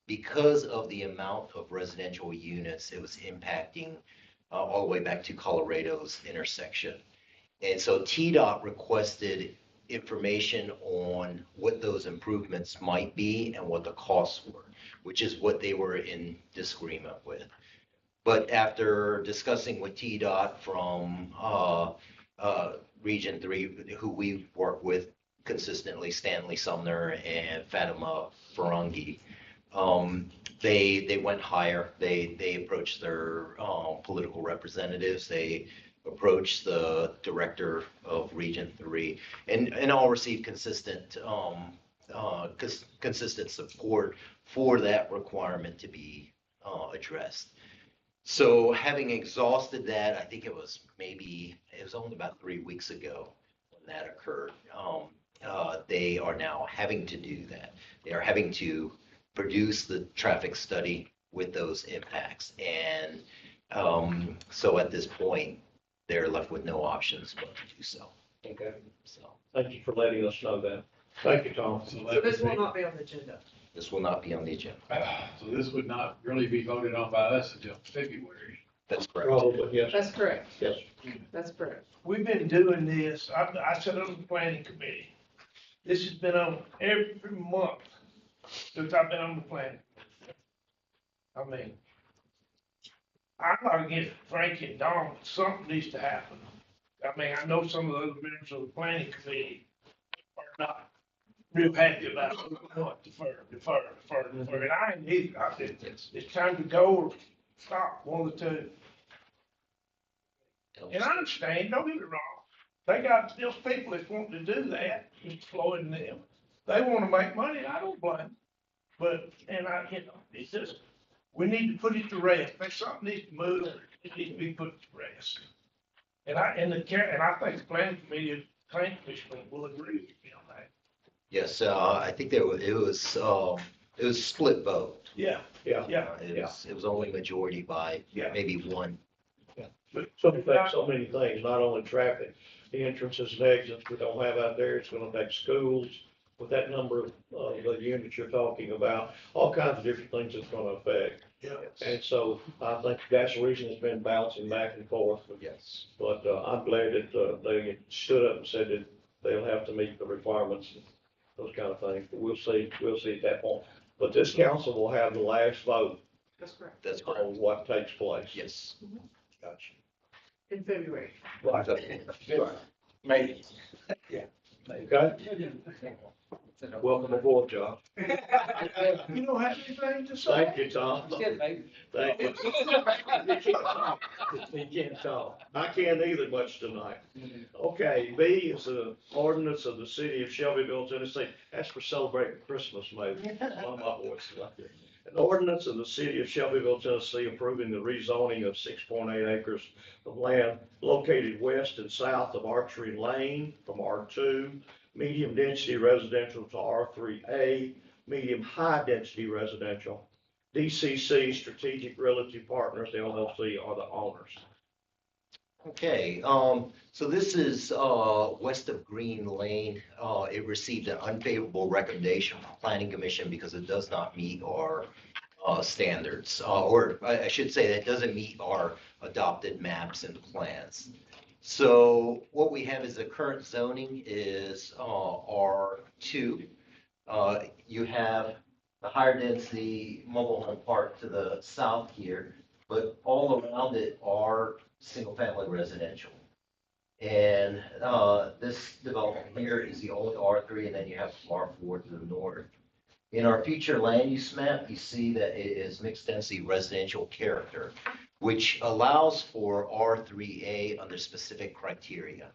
because of the amount of residential units, it was impacting all the way back to Colorado's intersection. And so TDOT requested information on what those improvements might be and what the costs were, which is what they were in disagreement with. But after discussing with TDOT from Region 3, who we work with consistently, Stanley Sumner and Fatima Ferrangi, they went higher. They approached their political representatives. They approach the director of Region 3, and I'll receive consistent, consistent support for that requirement to be addressed. So having exhausted that, I think it was only about 3 weeks ago when that occurred. They are now having to do that. They are having to produce the traffic study with those impacts. And so at this point, they're left with no options but to do so. Okay, So thank you for letting us know that. Thank you, Tom. So So this will not be on the agenda. this will not be on the agenda. So this would not really be voted on by us until February. That's correct. Probably, yes, That's correct. yes. That's correct. We've been doing this, I sat on the planning committee. This has been on every month since I've been on the planning. I mean, I'm not against Frankie and Don, but something needs to happen. I mean, I know some of the other members of the planning committee are not real happy about what defer, and I ain't either. I think it's time to go or stop, one of the two. And I understand, don't get me wrong, they got still people that want to do that, exploiting them. They wanna make money, I don't blame them. But, it's just, we need to put it to rest, if something needs to move, it needs to be put to rest. And I think the planning committee, planning commission will agree with me on that. Yes, I think it was a split vote. Yeah, Yeah. It was only majority by Yeah. maybe one. So it affects so many things, not only traffic, the entrances and exits we don't have out there, it's gonna affect schools with that number of the units you're talking about, all kinds of different things it's gonna affect. Yeah. And so I think that's the reason it's been bouncing back and forth. Yes. But I'm glad that they stood up and said that they'll have to meet the requirements, those kind of things. But we'll see at that point. But this council will have the last vote That's correct. That's correct. on what takes place. Yes. Gotcha. In February. Right. Maybe. Okay, welcome aboard, Josh. You don't have anything to say? Thank you, Tom. Thank you. He can't talk. I can't either much tonight. Okay, B is the ordinance of the city of Shelbyville, Tennessee. That's for celebrating Christmas, maybe. One of my voices like that. An ordinance of the city of Shelbyville, Tennessee, approving the rezoning of 6.8 acres of land located west and south of Archery Lane from R2, medium density residential to R3A, medium high density residential. DCC Strategic Realty Partners, LLC, are the owners. Okay, so this is west of Green Lane. It received an unfavorable recommendation from Planning Commission because it does not meet our standards, or I should say that it doesn't meet our adopted maps and plans. So what we have is the current zoning is R2. You have the higher density mobile home park to the south here, but all around it are single family residential. And this development here is the old R3, and then you have R4 to the north. In our future land use map, you see that it is mixed density residential character, which allows for R3A under specific criteria.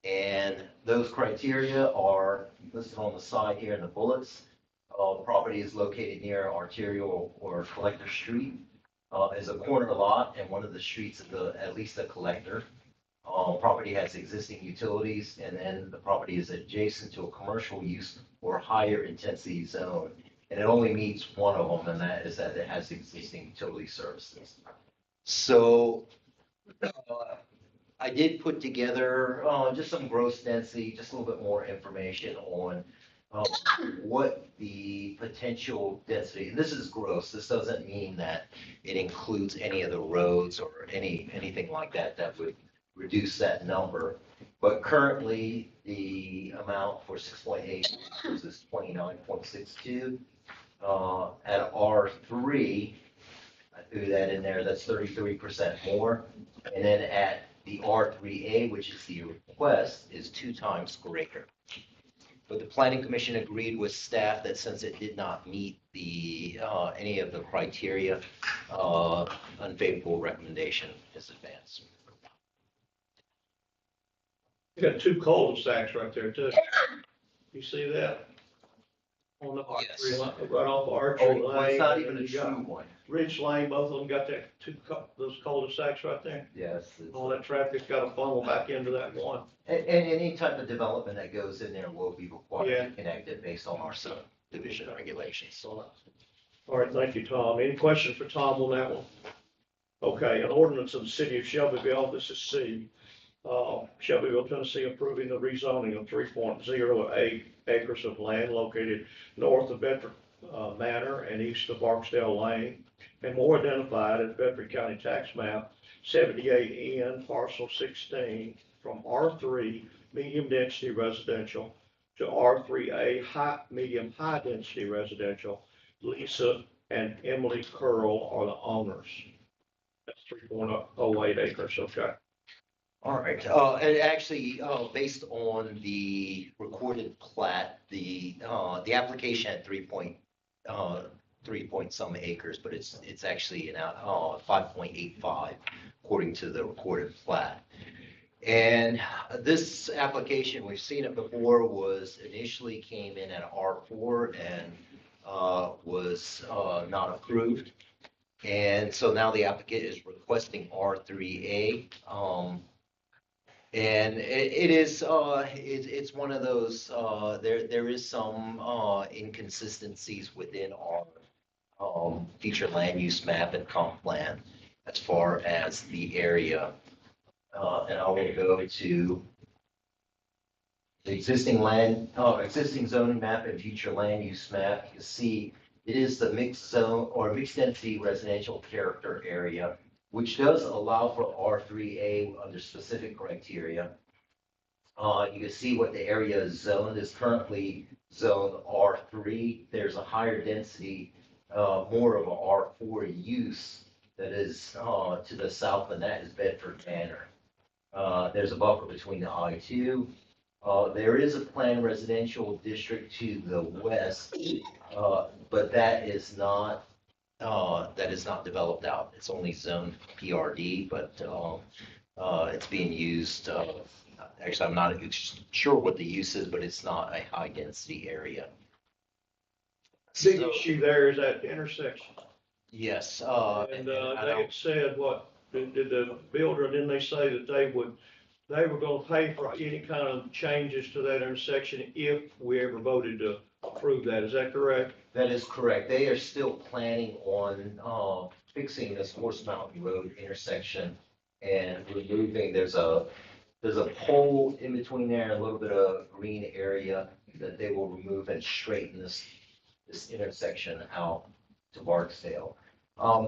And those criteria are listed on the side here in the bullets. The property is located near arterial or collector street. Is a corner lot, and one of the streets is at least a collector. Property has existing utilities, and then the property is adjacent to a commercial use or higher intensity zone. And it only meets one of them, and that is that it has existing utility services. So I did put together just some gross density, just a little bit more information on what the potential density, and this is gross, this doesn't mean that it includes any of the roads or anything like that that would reduce that number. But currently, the amount for 6.8 is 29.62. At R3, I threw that in there, that's 33% more. And then at the R3A, which is the request, is 2 times greater. But the planning commission agreed with staff that since it did not meet the any of the criteria, unfavorable recommendation is advanced. You got two cul-de-sacs right there too. You see that? On the Archery, Yes. right off Archery Lane. Oh, well, it's not and even then a you got true one. Ridge Lane, both of them got that those cul-de-sacs right there. Yes. All that traffic's got to funnel back into that one. And any type of development that goes in there will be required Yeah. to connect it based on our subdivision regulations. All right, thank you, Tom. Any questions for Tom on that one? Okay, an ordinance of the city of Shelbyville, this is C. Shelbyville, Tennessee, approving the rezoning of 3.08 acres of land located north of Bedford Manor and east of Barksdale Lane, and more identified as Bedford County Tax Map 78N, parcel 16, from R3 medium density residential to R3A medium high density residential. Lisa and Emily Curl are the owners. That's 3.08 acres, okay. All right, and actually, based on the recorded plat, the application had 3 point some acres, but it's actually 5.85 according to the recorded plat. And this application, we've seen it before, was initially came in at R4 and was not approved. And so now the applicant is requesting R3A. And it's one of those, there is some inconsistencies within our future land use map and comp plan as far as the area. And I will go to the existing zoning map and future land use map. You can see it is the mixed zone or mixed density residential character area, which does allow for R3A under specific criteria. You can see what the area is zoned is currently zoned R3. There's a higher density, more of a R4 use that is to the south, and that is Bedford Manor. There's a buffer between the I2. There is a planned residential district to the west, but that is not developed out. It's only zoned PRD, but it's being used. Actually, I'm not sure what the use is, but it's not a high density area. Big issue there is that intersection. Yes. And they had said what, did the builder, didn't they say that they were gonna pay for any kind of changes to that intersection if we ever voted to approve that? Is that correct? That is correct. They are still planning on fixing this Horse Mountain Road intersection and removing, there's a pole in between there, a little bit of green area that they will remove and straighten this intersection out to Barksdale.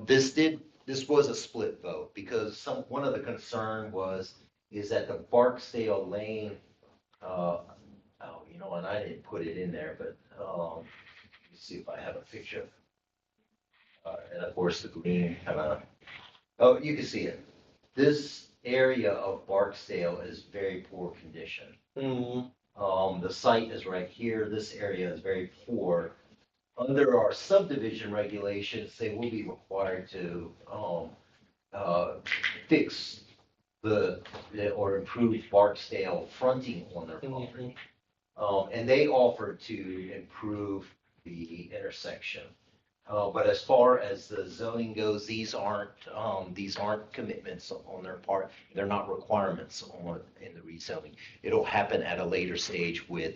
This was a split vote because one of the concern is that the Barksdale Lane, and I didn't put it in there, but let's see if I have a picture. And of course the green you can see it. This area of Barksdale is very poor condition. Mm-hmm. The site is right here. This area is very poor. Under our subdivision regulations, they will be required to fix or improve Barksdale fronting on their property. And they offered to improve the intersection. But as far as the zoning goes, these aren't commitments on their part. They're not requirements in the rezoning. It'll happen at a later stage with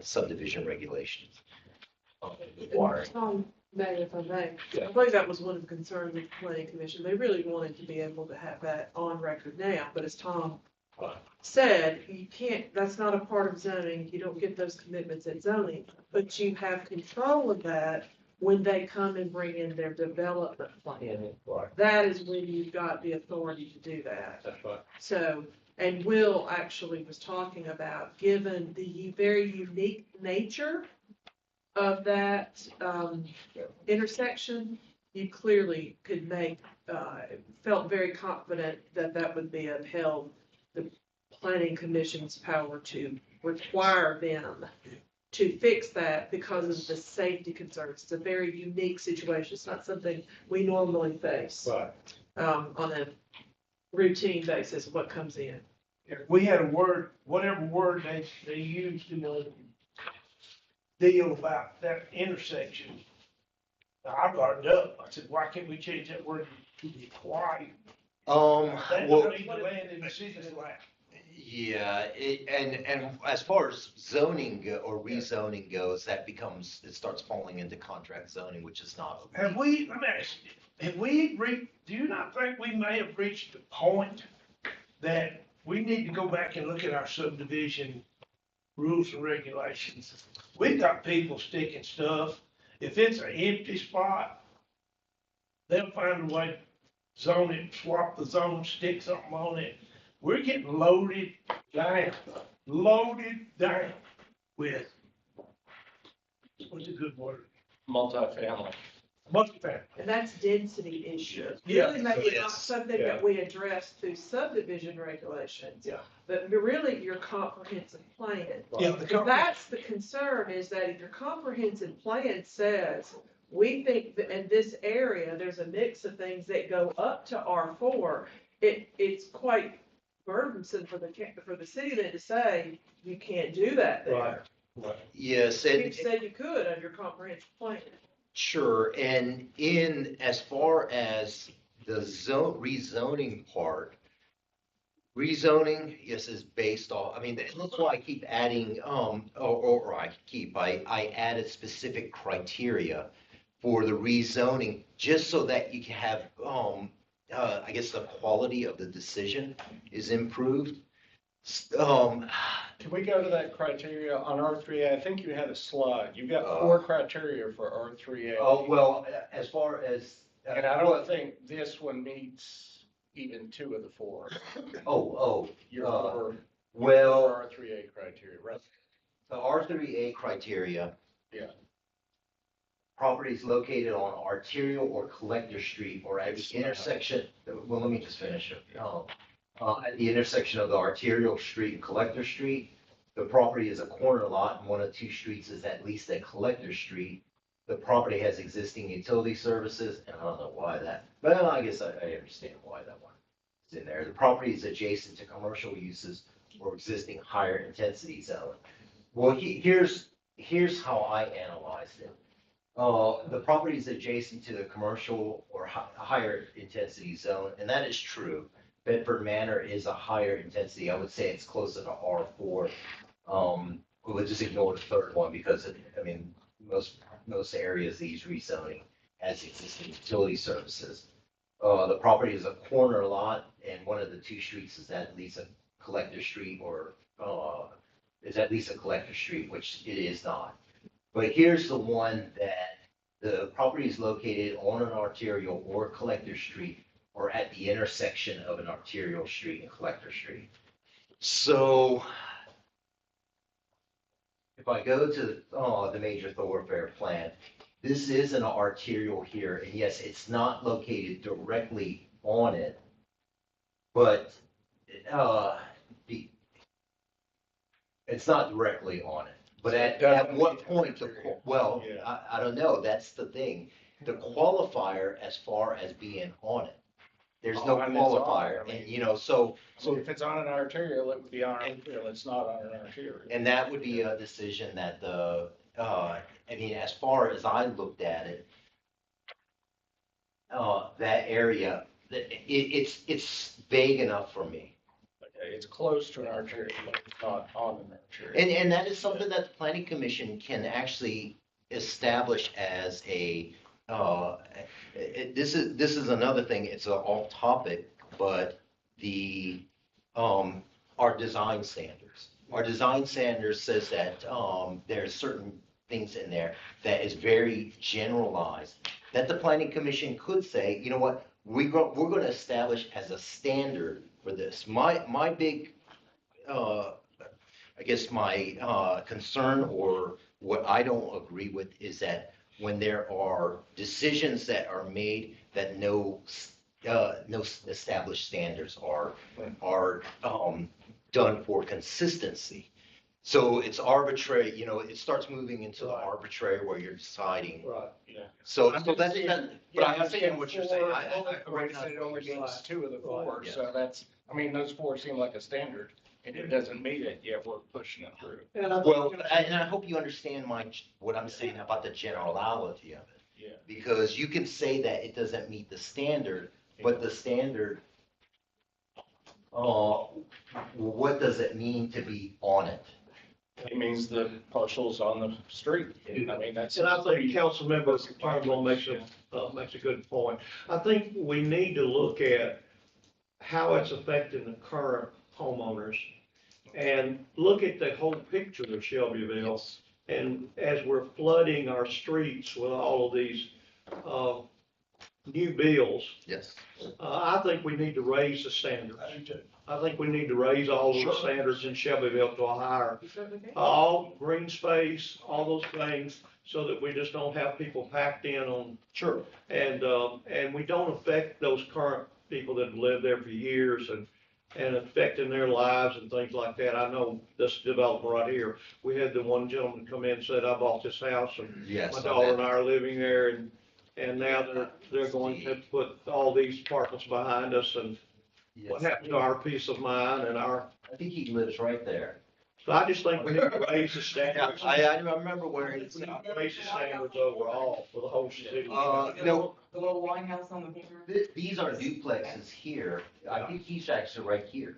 subdivision regulations. Tom, Mayor, if I may, Yeah. I believe that was one of the concerns of the planning commission. They really wanted to be able to have that on record now, but as Tom said, you can't, that's not a part of zoning. You don't get those commitments at zoning, but you have control of that when they come and bring in their development plan. Right, That is when you've got the authority to do that. that's right. So, and Will actually was talking about, given the very unique nature of that intersection, you clearly could felt very confident that that would be upheld. The planning commission's power to require them to fix that because of the safety concerns. It's a very unique situation. It's not something we normally face Right. on a routine basis, what comes in. if we had a word, whatever word they used in the deal about that intersection, I brought it up. I said, why can't we change that word to require? That Well, don't even land in the city's lap. yeah, and as far as zoning or rezoning goes, that becomes, it starts falling into contract zoning, which is not. Have we, let me ask you, have we do you not think we may have reached the point that we need to go back and look at our subdivision rules and regulations? We've got people sticking stuff. If it's an empty spot, they'll find a way to zone it, swap the zone, stick something on it. We're getting loaded down with, what's a good word? Multifamily. Multifamily. And that's density issue. Yeah. Really maybe not Yes. something that we address through subdivision regulations. Yeah. But really your comprehensive plan. Yeah, Because that's the concern, is that if your comprehensive plan says, we think that in this area, there's a mix of things that go up to R4, it's quite burdensome for the city then to say, you can't do that there. Yes, You and said you could under your comprehensive plan. sure, and in, as far as the rezoning part, rezoning, yes, is based off, I mean, that's why I keep adding, I added specific criteria for the rezoning, just so that you can have, I guess the quality of the decision is improved. Um, Can we go to that criteria on R3A? I think you had a slide. You've got 4 criteria for R3A. oh, well, as far as. And I don't think this one meets even 2 of the 4. Your Well, R3A criteria, right? the R3A criteria. Yeah. Properties located on arterial or collector street or at the intersection, well, let me just finish it. At the intersection of the arterial street and collector street, the property is a corner lot and one of 2 streets is at least a collector street. The property has existing utility services, and I don't know why that, but I guess I understand why that one is in there. The property is adjacent to commercial uses or existing higher intensity zone. Well, here's how I analyzed it. The property is adjacent to the commercial or higher intensity zone, and that is true. Bedford Manor is a higher intensity. I would say it's closer to R4. We'll just ignore the third one because, I mean, most areas these rezoning has existing utility services. The property is a corner lot, and one of the 2 streets is at least a collector street or is at least a collector street, which it is not. But here's the one that the property is located on an arterial or collector street or at the intersection of an arterial street and collector street. So if I go to the major thoroughfare plan, this is an arterial here, and yes, it's not located directly on it, but it's not directly on it. But at what point, I don't know, that's the thing. The qualifier as far as being on it, there's no And it's on, qualifier, I mean, and you know, so if it's on an arterial, it would be on an arterial. It's not on an arterial. and that would be a decision that I mean, as far as I looked at it, that area, it's vague enough for me. Okay, it's close to an arterial, but it's not on an arterial. And that is something that the planning commission can actually establish as a, this is another thing, it's off topic, but our design standards. Our design standards says that, there's certain things in there that is very generalized, that the planning commission could say, you know what, we're going to establish as a standard for this. My big, I guess my concern or what I don't agree with is that when there are decisions that are made that no established standards are done for consistency. So it's arbitrary, you know, it starts moving into the arbitrary where you're deciding. Right. So I'm that's, just seeing- but I yeah, understand what you're saying. Right, it said it only means 2 of the 4, Right. so that's, I mean, those 4 seem like a standard, and it doesn't meet it, yet we're pushing it through. Well, and I hope you understand what I'm saying about the generality of it. Yeah. Because you can say that it doesn't meet the standard, but the standard, what does it mean to be on it? It means the parcel's on the street. I mean, that's. And I think Councilmember Turnbull makes a good point. I think we need to look at how it's affecting the current homeowners and look at the whole picture of Shelbyville. And as we're flooding our streets with all of these, new bills, Yes. I think we need to raise the standards. I think we need to raise all of the standards in Shelbyville to a higher, all green space, all those things, so that we just don't have people packed in on. Sure. And we don't affect those current people that have lived there for years and affecting their lives and things like that. I know this developer right here, we had the one gentleman come in and said, I bought this house and Yes. my daughter and I are living there, and now they're going to put all these apartments behind us, and what happened to our peace of mind and our, I think he lives right there. so I just think we need to raise the standards. I remember where We need it's. to raise the standards overall for the whole city. No, The little White House on the corner. these are duplexes here. I think he's actually right here.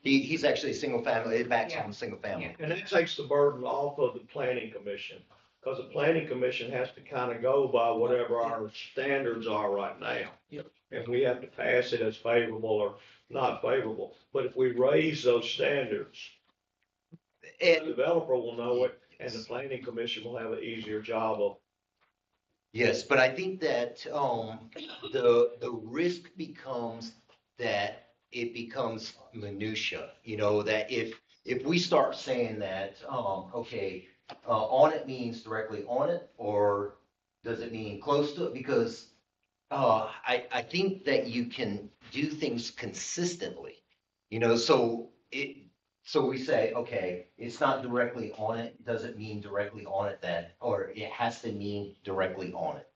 He's actually a single family, it backs on a single family. And it takes the burden off of the planning commission, because the planning commission has to kind of go by whatever our standards are right now. And we have to pass it as favorable or not favorable. But if we raise those standards, the And developer will know it, and the planning commission will have an easier job of. yes, but I think that, the risk becomes that it becomes minutia, you know, that if we start saying that, okay, on it means directly on it, or does it mean close to it? Because, I think that you can do things consistently, you know, so we say, okay, it's not directly on it, does it mean directly on it then, or it has to mean directly on it?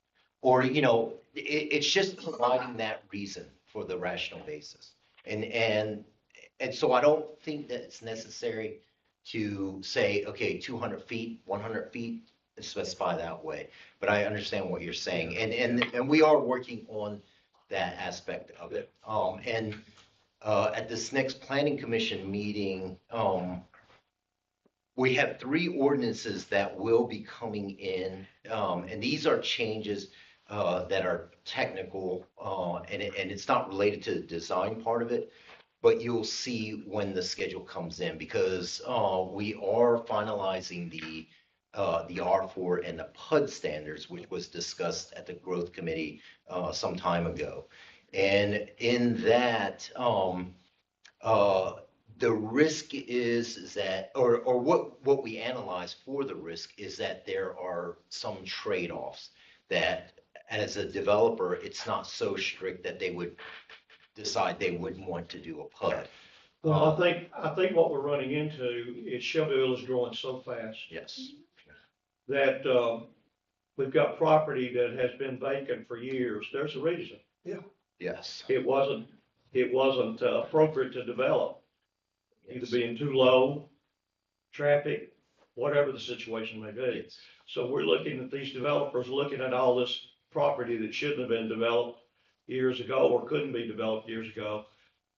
Or, you know, it's just providing that reason for the rational basis. And so I don't think that it's necessary to say, okay, 200 feet, 100 feet, and specify that way. But I understand what you're saying, and we are working on that aspect of it. At this next planning commission meeting, we have 3 ordinances that will be coming in, and these are changes that are technical, and it's not related to the design part of it, but you'll see when the schedule comes in, because we are finalizing the R4 and the PUD standards, which was discussed at the growth committee some time ago. And in that, the risk is that, or what we analyze for the risk is that there are some trade-offs that, as a developer, it's not so strict that they would decide they wouldn't want to do a PUD. Well, I think what we're running into is Shelbyville is growing so fast Yes. that, we've got property that has been vacant for years. There's a reason. Yes. It wasn't appropriate to develop, either being too low, traffic, whatever the situation may be. Yes. So we're looking at these developers, looking at all this property that shouldn't have been developed years ago or couldn't be developed years ago.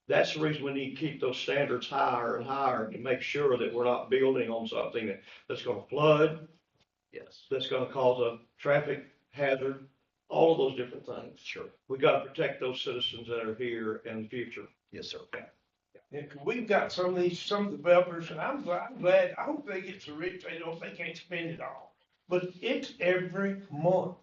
That's the reason we need to keep those standards higher and higher to make sure that we're not building on something that's gonna flood, Yes. that's gonna cause a traffic hazard, all of those different things. Sure. We gotta protect those citizens that are here in the future. Yes, sir. Yeah, 'cause we've got some developers, and I'm glad, I hope they get so rich, they can't spend it all. But it's every month.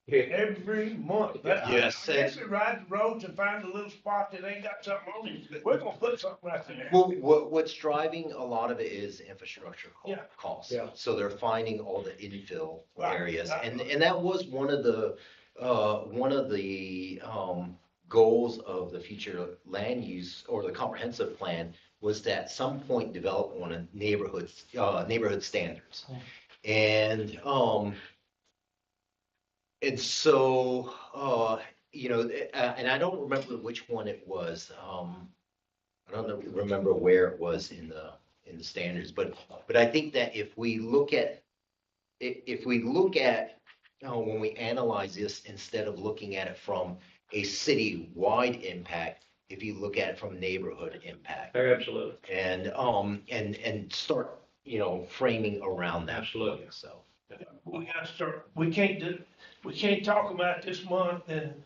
Every month. Yes, I guess they ride the roads and find a little spot that ain't got something on it. We're gonna put something right there. Well, what's driving a lot of it is infrastructure costs. Yeah. So they're finding all the infill Right, areas, right. and that was one of the goals of the future land use or the comprehensive plan was to at some point develop on a neighborhood standards. And so, and I don't remember which one it was. I don't remember where it was in the standards, but I think that if we look at when we analyze this, instead of looking at it from a city-wide impact, if you look at it from neighborhood impact. Absolutely. And start, framing around that. Absolutely. So. We gotta start, we can't talk about this month and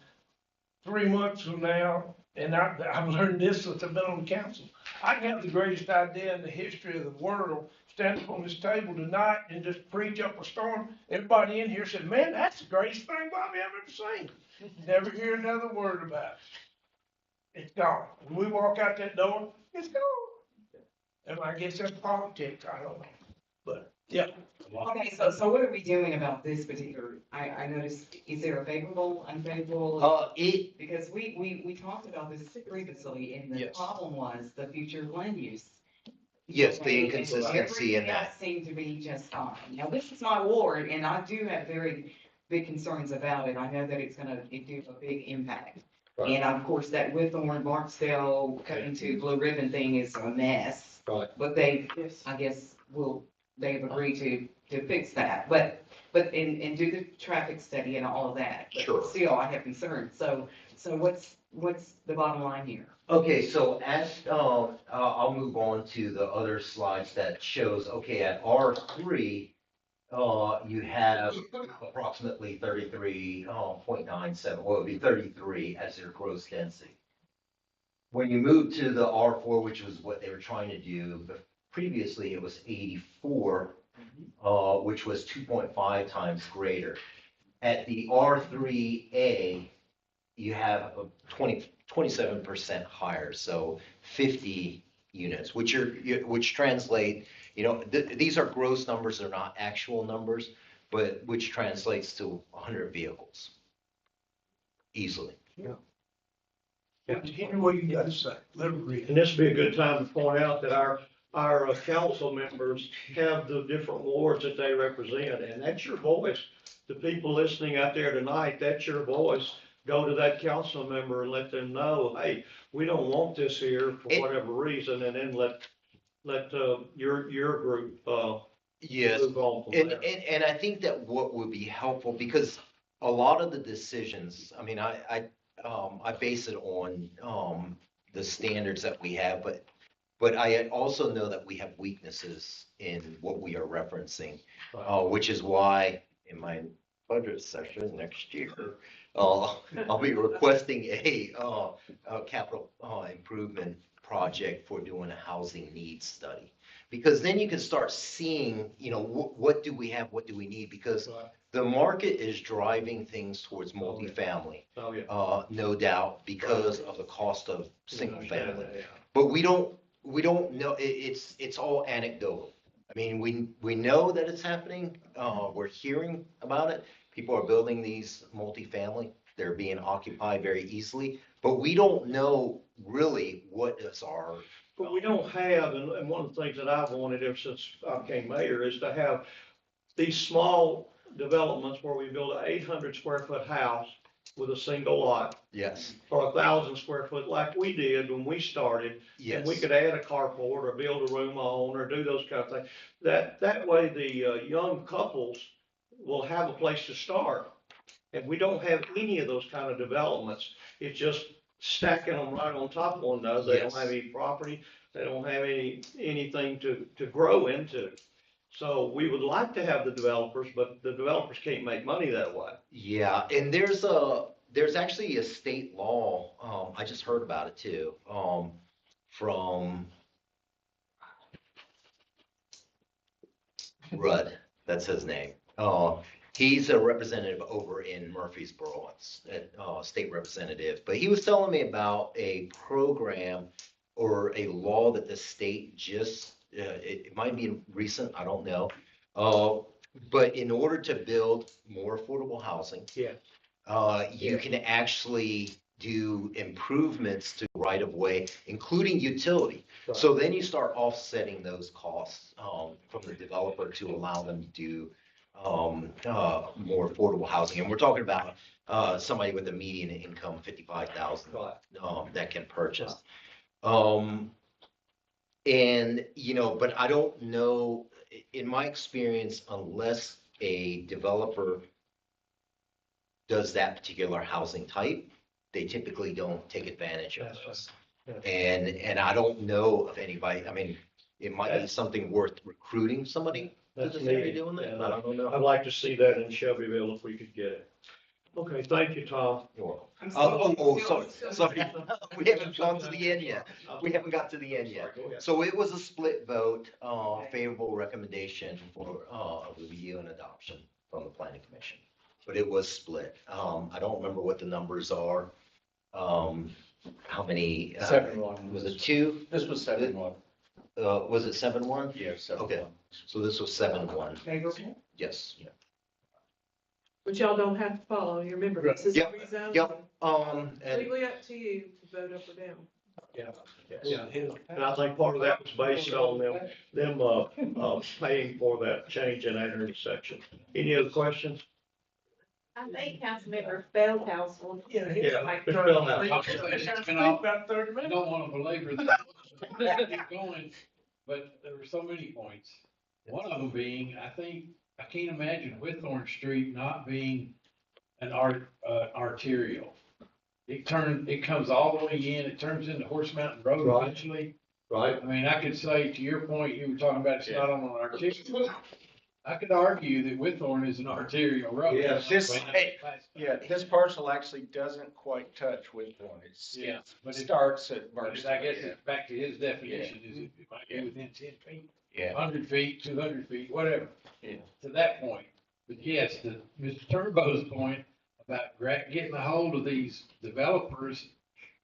3 months from now, and I've learned this since I've been on the council. I can have the greatest idea in the history of the world, stand up on this table tonight and just preach up a storm. Everybody in here said, man, that's the greatest thing Bobby I've ever seen. Never hear another word about it. It's gone. When we walk out that door, it's gone. And I guess that's politics, I don't know. But, yeah. Okay, so what are we doing about this particular, I noticed, is there a favorable, unfavorable? Because we talked about this previously, and the Yes. problem was the future land use. Yes, the Okay, and inconsistency in everything that. else seemed to be just fine. Now, this is my ward, and I do have very big concerns about it. I know that it's gonna do a big impact. Right. And of course, that Whitthorne, Barksdale, cutting to Blue Ribbon thing is a mess. Right. But they, I guess, they've agreed to fix that, but and do the traffic study and all of that. But Sure. still, I have concerns. So what's the bottom line here? Okay, so I'll move on to the other slides that shows, okay, at R3, you have approximately 33.97, well, it would be 33 as your gross density. When you move to the R4, which was what they were trying to do, but previously it was 84, which was 2.5 times greater. At the R3A, you have a 27% higher, so 50 units, which translate, these are gross numbers, they're not actual numbers, but which translates to 100 vehicles easily. Hear what you gotta say, let them read. And this would be a good time to point out that our council members have the different wards that they represent, and that's your voice. The people listening out there tonight, that's your voice. Go to that council member and let them know, hey, we don't want this here for whatever reason, and then let your group, Yes, move on from there. and I think that what would be helpful, because a lot of the decisions, I mean, I base it on the standards that we have, but I also know that we have weaknesses in what we are referencing, which is why in my budget session next year, I'll be requesting a capital improvement project for doing a housing needs study. Because then you can start seeing, what do we have, what do we need? Because the market is driving things towards multifamily, Oh, yeah. no doubt, because of the cost of single family. Yeah. But we don't know, it's all anecdotal. I mean, we know that it's happening, we're hearing about it. People are building these multifamily, they're being occupied very easily, but we don't know really what is our. But we don't have, and one of the things that I've wanted ever since I became mayor is to have these small developments where we build an 800 square foot house with a single lot. Yes. Or 1,000 square foot like we did when we started. Yes. And we could add a carport or build a room on or do those kind of things. That way the young couples will have a place to start. And we don't have any of those kind of developments. It's just stacking them right on top of one another. They don't have any property. They don't have anything to grow into. So we would like to have the developers, but the developers can't make money that way. Yeah, and there's actually a state law, I just heard about it too, from Rudd, that's his name. He's a representative over in Murfreesboro, state representative, but he was telling me about a program or a law that the state just, it might be recent, I don't know. But in order to build more affordable housing, you can actually do improvements to right of way, including utility. So then you start offsetting those costs, from the developer to allow them to do, more affordable housing. And we're talking about, somebody with a median income, 55,000, that can purchase. And, but I don't know, in my experience, unless a developer does that particular housing type, they typically don't take advantage of this. And I don't know of anybody, I mean, it might be something worth recruiting somebody to this area doing that, but I don't know. I'd like to see that in Shelbyville if we could get it. Okay, thank you, Tom. Sorry, we haven't gone to the end yet. We haven't got to the end yet. So it was a split vote, favorable recommendation for, review and adoption from the planning commission. But it was split. I don't remember what the numbers are. How many? 7-1. Was it 2? This was 7-1. Was it 7-1? Yeah, 7-1. Okay, so this was 7-1. Favorable? Yes. But y'all don't have to follow, you remember, this is a Yep, rezone. yep. And Legally up to you to vote up or down. Yeah, and I think part of that was based on them paying for that change in that intersection. Any other questions? I think Councilmember Feldhouse will. Yeah, Mr. Feldhouse. About 30 I minutes. don't want to belabor that. Keep going, but there were so many points. One of them being, I can't imagine Whitthorne Street not being an arterial. It comes all the way in, it turns into Horse Mountain Road eventually. Right. I mean, I could say, to your point, you were talking about it's not on an arterial. I could argue that Whitthorne is an arterial road. Yes. This parcel actually doesn't quite touch with one. Yeah, It starts at But Mercer. I guess it's back to his definition, is it might be within 10 feet, yeah, 100 feet, 200 feet, whatever. Yeah. To that point. But yes, to Mr. Turnbow's point about getting a hold of these developers,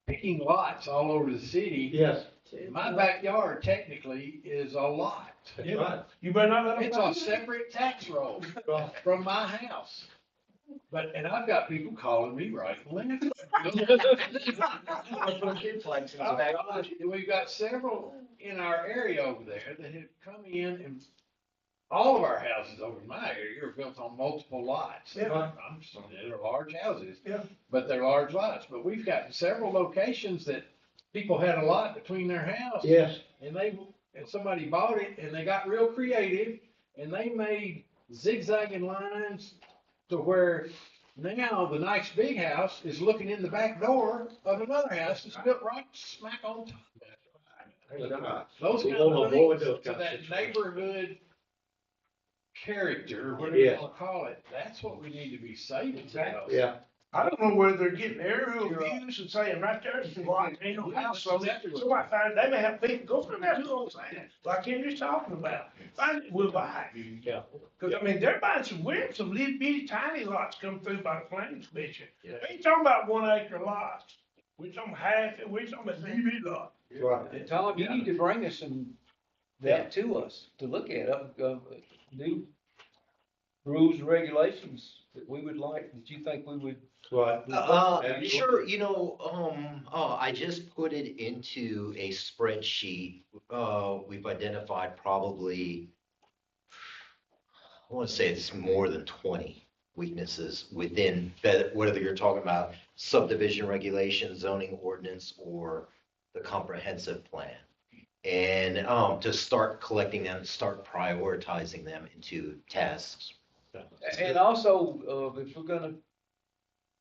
picking lots all over the city. Yes. My backyard technically is a lot. Right. You better not let them. It's a separate tax roll from my house. And I've got people calling me right and left. We've got several in our area over there that have come in, and all of our houses over in my area are built on multiple lots. Yeah. I'm sorry, they're large houses. Yeah. But they're large lots. But we've got several locations that people had a lot between their house. Yes. And somebody bought it, and they got real creative, and they made zigzagging lines to where now the nice big house is looking in the back door of another house that's built right smack on top. Those We kind wanna of avoid things, those to kind of that situations. neighborhood character, whatever you Yes. wanna call it, that's what we need to be saving. Exactly. Yeah. I don't know whether they're getting aerial views and saying right there's a lot, ain't no house, so somebody find, they may have people go through there, you know what I'm saying? Like Henry's talking about, find it, we'll buy it. Yeah. Cause I mean, they're buying some weird, some little bitty tiny lots come through by the planning commission. We ain't talking about 1 acre lots, we're talking half, we're talking about DB lot. Right. Tom, you need to bring us that to us to look at, new rules and regulations that we would like, that you think we would. Right. Sure, I just put it into a spreadsheet. We've identified probably, I want to say it's more than 20 weaknesses within, whether you're talking about subdivision regulations, zoning ordinance, or the comprehensive plan. And to start collecting them, start prioritizing them into tasks. And also, if we're gonna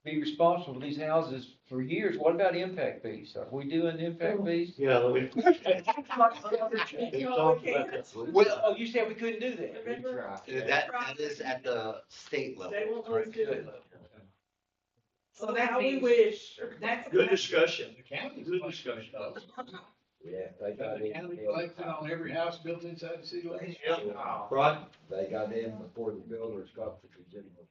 be responsible for these houses for years, what about impact fees? Are we doing impact fees? Yeah, Well, Oh, you said we couldn't do that. Remember? that is at the state level. They won't let us do it. So So that how we means- wish. That's. Good discussion. The county's Good discussion. Yeah, they got The county collected on every house built inside the city limits. Yeah. Right. They got in before the builders got to the general.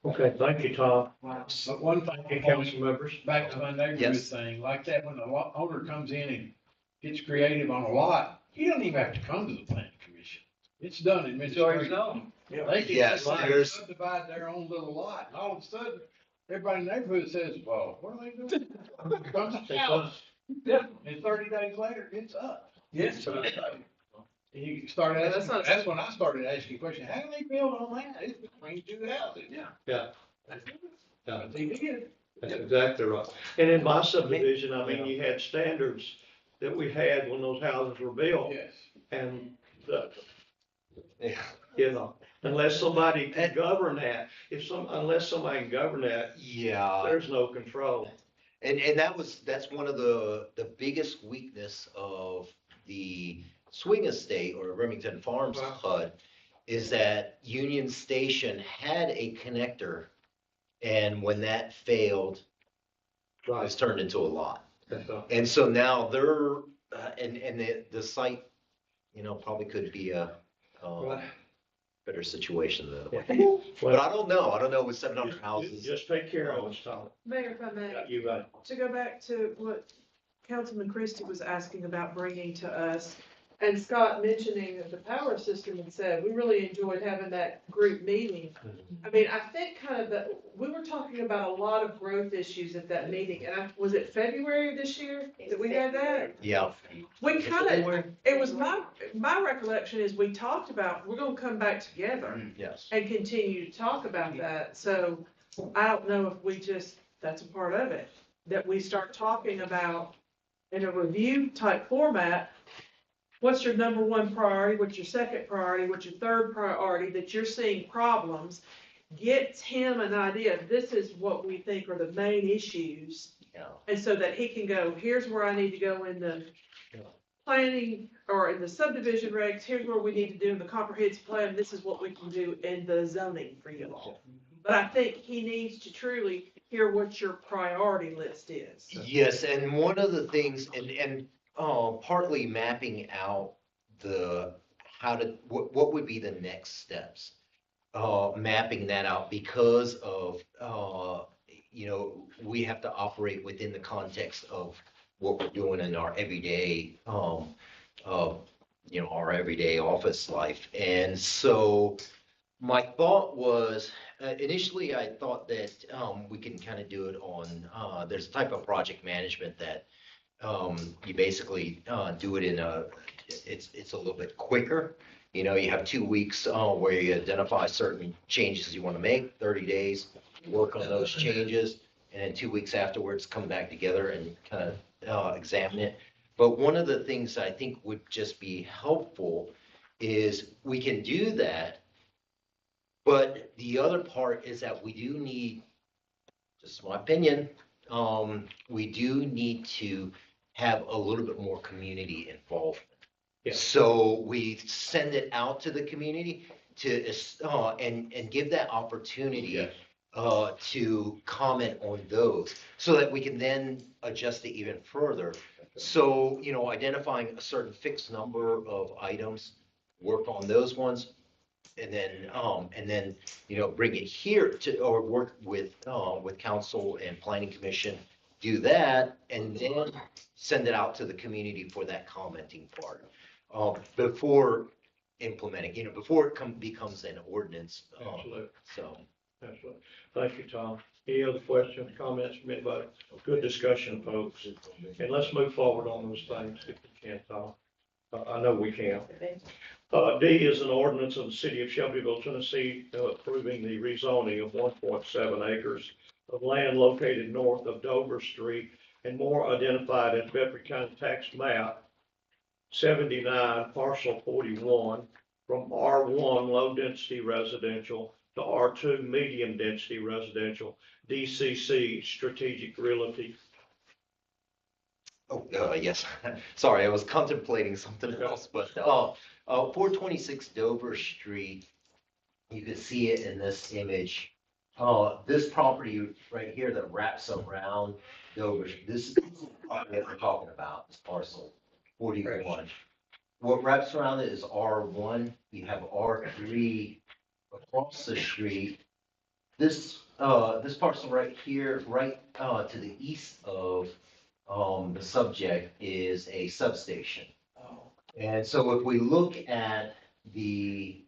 Okay, thank you, Tom. But one thing, Thank you, council members. back to my neighborhood Yes. thing, like that, when the owner comes in and gets creative on a lot, he doesn't even have to come to the planning commission. It's done It's already administratively. done. They can Yes, there's- subdivide their own little lot, and all of a sudden, everybody in the neighborhood says, well, what are they doing? Comes a house. Yeah, and 30 days later, it's up. Yes. And you start Yeah, that's asking, not- that's when I started asking questions, how do they build on that? It's between two houses. Yeah. Yeah. But they did. That's exactly right. And in my subdivision, I mean, you had standards that we had when those houses were built. Yes. And the, Yeah. you know, unless somebody can govern that, unless somebody can govern that, Yeah. there's no control. And that's one of the biggest weakness of the Swing Estate or Remington Farms Wow. HUD is that Union Station had a connector. And when that failed, it was turned into a lot. That's all. And so now they're, and the site, probably could be a, Right. better situation though. Yeah. But I don't know with 700 houses. Just take care of us, Tom. Mayor, if I may, Yeah, you got it. to go back to what Councilman Christie was asking about bringing to us, and Scott mentioning of the power system and said, we really enjoyed having that group meeting. I mean, I think we were talking about a lot of growth issues at that meeting, and was it February of this year that we had that? Yeah. We it was my recollection is we talked about, we're gonna come back together Yes. and continue to talk about that, so I don't know if that's a part of it, that we start talking about in a review type format, what's your number one priority, what's your second priority, what's your third priority, that you're seeing problems, gets him an idea, this is what we think are the main issues, Yeah. and so that he can go, here's where I need to go in the planning, or in the subdivision regs, here's where we need to do in the comprehensive plan, this is what we can do in the zoning for you all. But I think he needs to truly hear what your priority list is. Yes, and one of the things, and partly mapping out what would be the next steps. Mapping that out because of, we have to operate within the context of what we're doing in our everyday, our everyday office life. And so my thought was, initially I thought that we can kind of do it on, there's a type of project management that you basically do it it's a little bit quicker. You have 2 weeks where you identify certain changes you want to make, 30 days, work on those changes, and then 2 weeks afterwards, come back together and kind of examine it. But one of the things I think would just be helpful is we can do that. But the other part is that we do need, just my opinion, we do need to have a little bit more community involvement. Yeah. So we send it out to the community to, and give that opportunity to comment on those so that we can then adjust it even further. So, identifying a certain fixed number of items, work on those ones, and then, bring it here or work with council and planning commission, do that, and then send it out to the community for that commenting part, before implementing, before it becomes an ordinance. Absolutely. So. Absolutely. Thank you, Tom. Any other questions, comments from anybody? Good discussion, folks. And let's move forward on those things if we can, Tom. I know we can. D is an ordinance of the city of Shelbyville, Tennessee, approving the rezoning of 1.7 acres of land located north of Dover Street and more identified as Bedford County Tax Map 79, parcel 41, from R1 low density residential to R2 medium density residential, DCC strategic realty. Oh, yes. Sorry, I was contemplating something else, but 426 Dover Street, you can see it in this image. This property right here that wraps around Dover, this is the property that we're talking about, this parcel 41. What wraps around it is R1. You have R3 across the street. This parcel right here, right to the east of the subject, is a substation. And so if we look at the,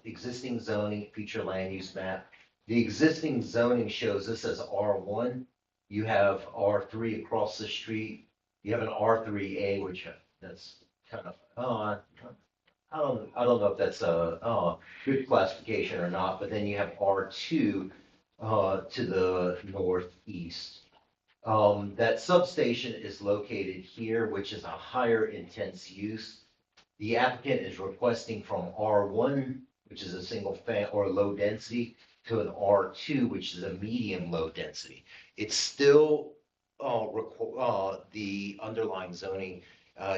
existing zoning future land use map. The existing zoning shows this as R1. You have R3 across the street. You have an R3A, which that's kind of, I don't know if that's a good classification or not, but then you have R2 to the northeast. That substation is located here, which is a higher intense use. The applicant is requesting from R1, which is a single or low density, to an R2, which is a medium low density. It's still the underlying zoning.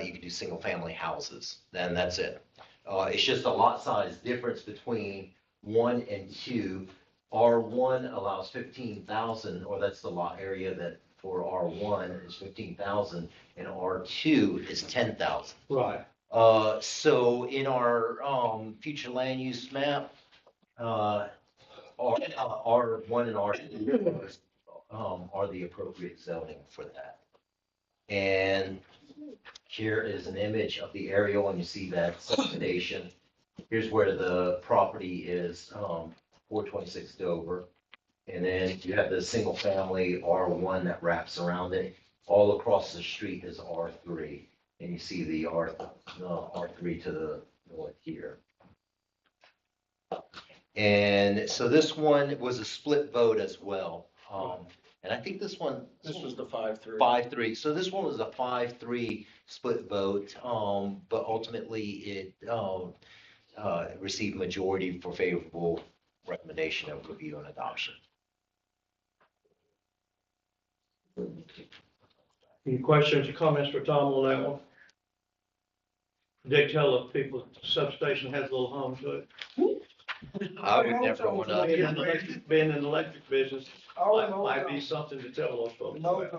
You can do single family houses, then that's it. It's just a lot size difference between 1 and 2. R1 allows 15,000, or that's the lot area that for R1 is 15,000, and R2 is 10,000. Right. So in our future land use map, R1 and R2 are the appropriate zoning for that. And here is an image of the aerial, and you see that substation. Here's where the property is, 426 Dover. And then you have the single family R1 that wraps around it. All across the street is R3. And you see the R3 to the north here. And so this one was a split vote as well. And I think this one. This was the 5-3. 5-3. So this one was a 5-3 split vote, but ultimately it received majority for favorable recommendation of review and adoption. Any questions or comments for Tom on that one? They tell the people the substation has a little hum to it. I would never want to. Being in the electric business might be something to tell those folks about.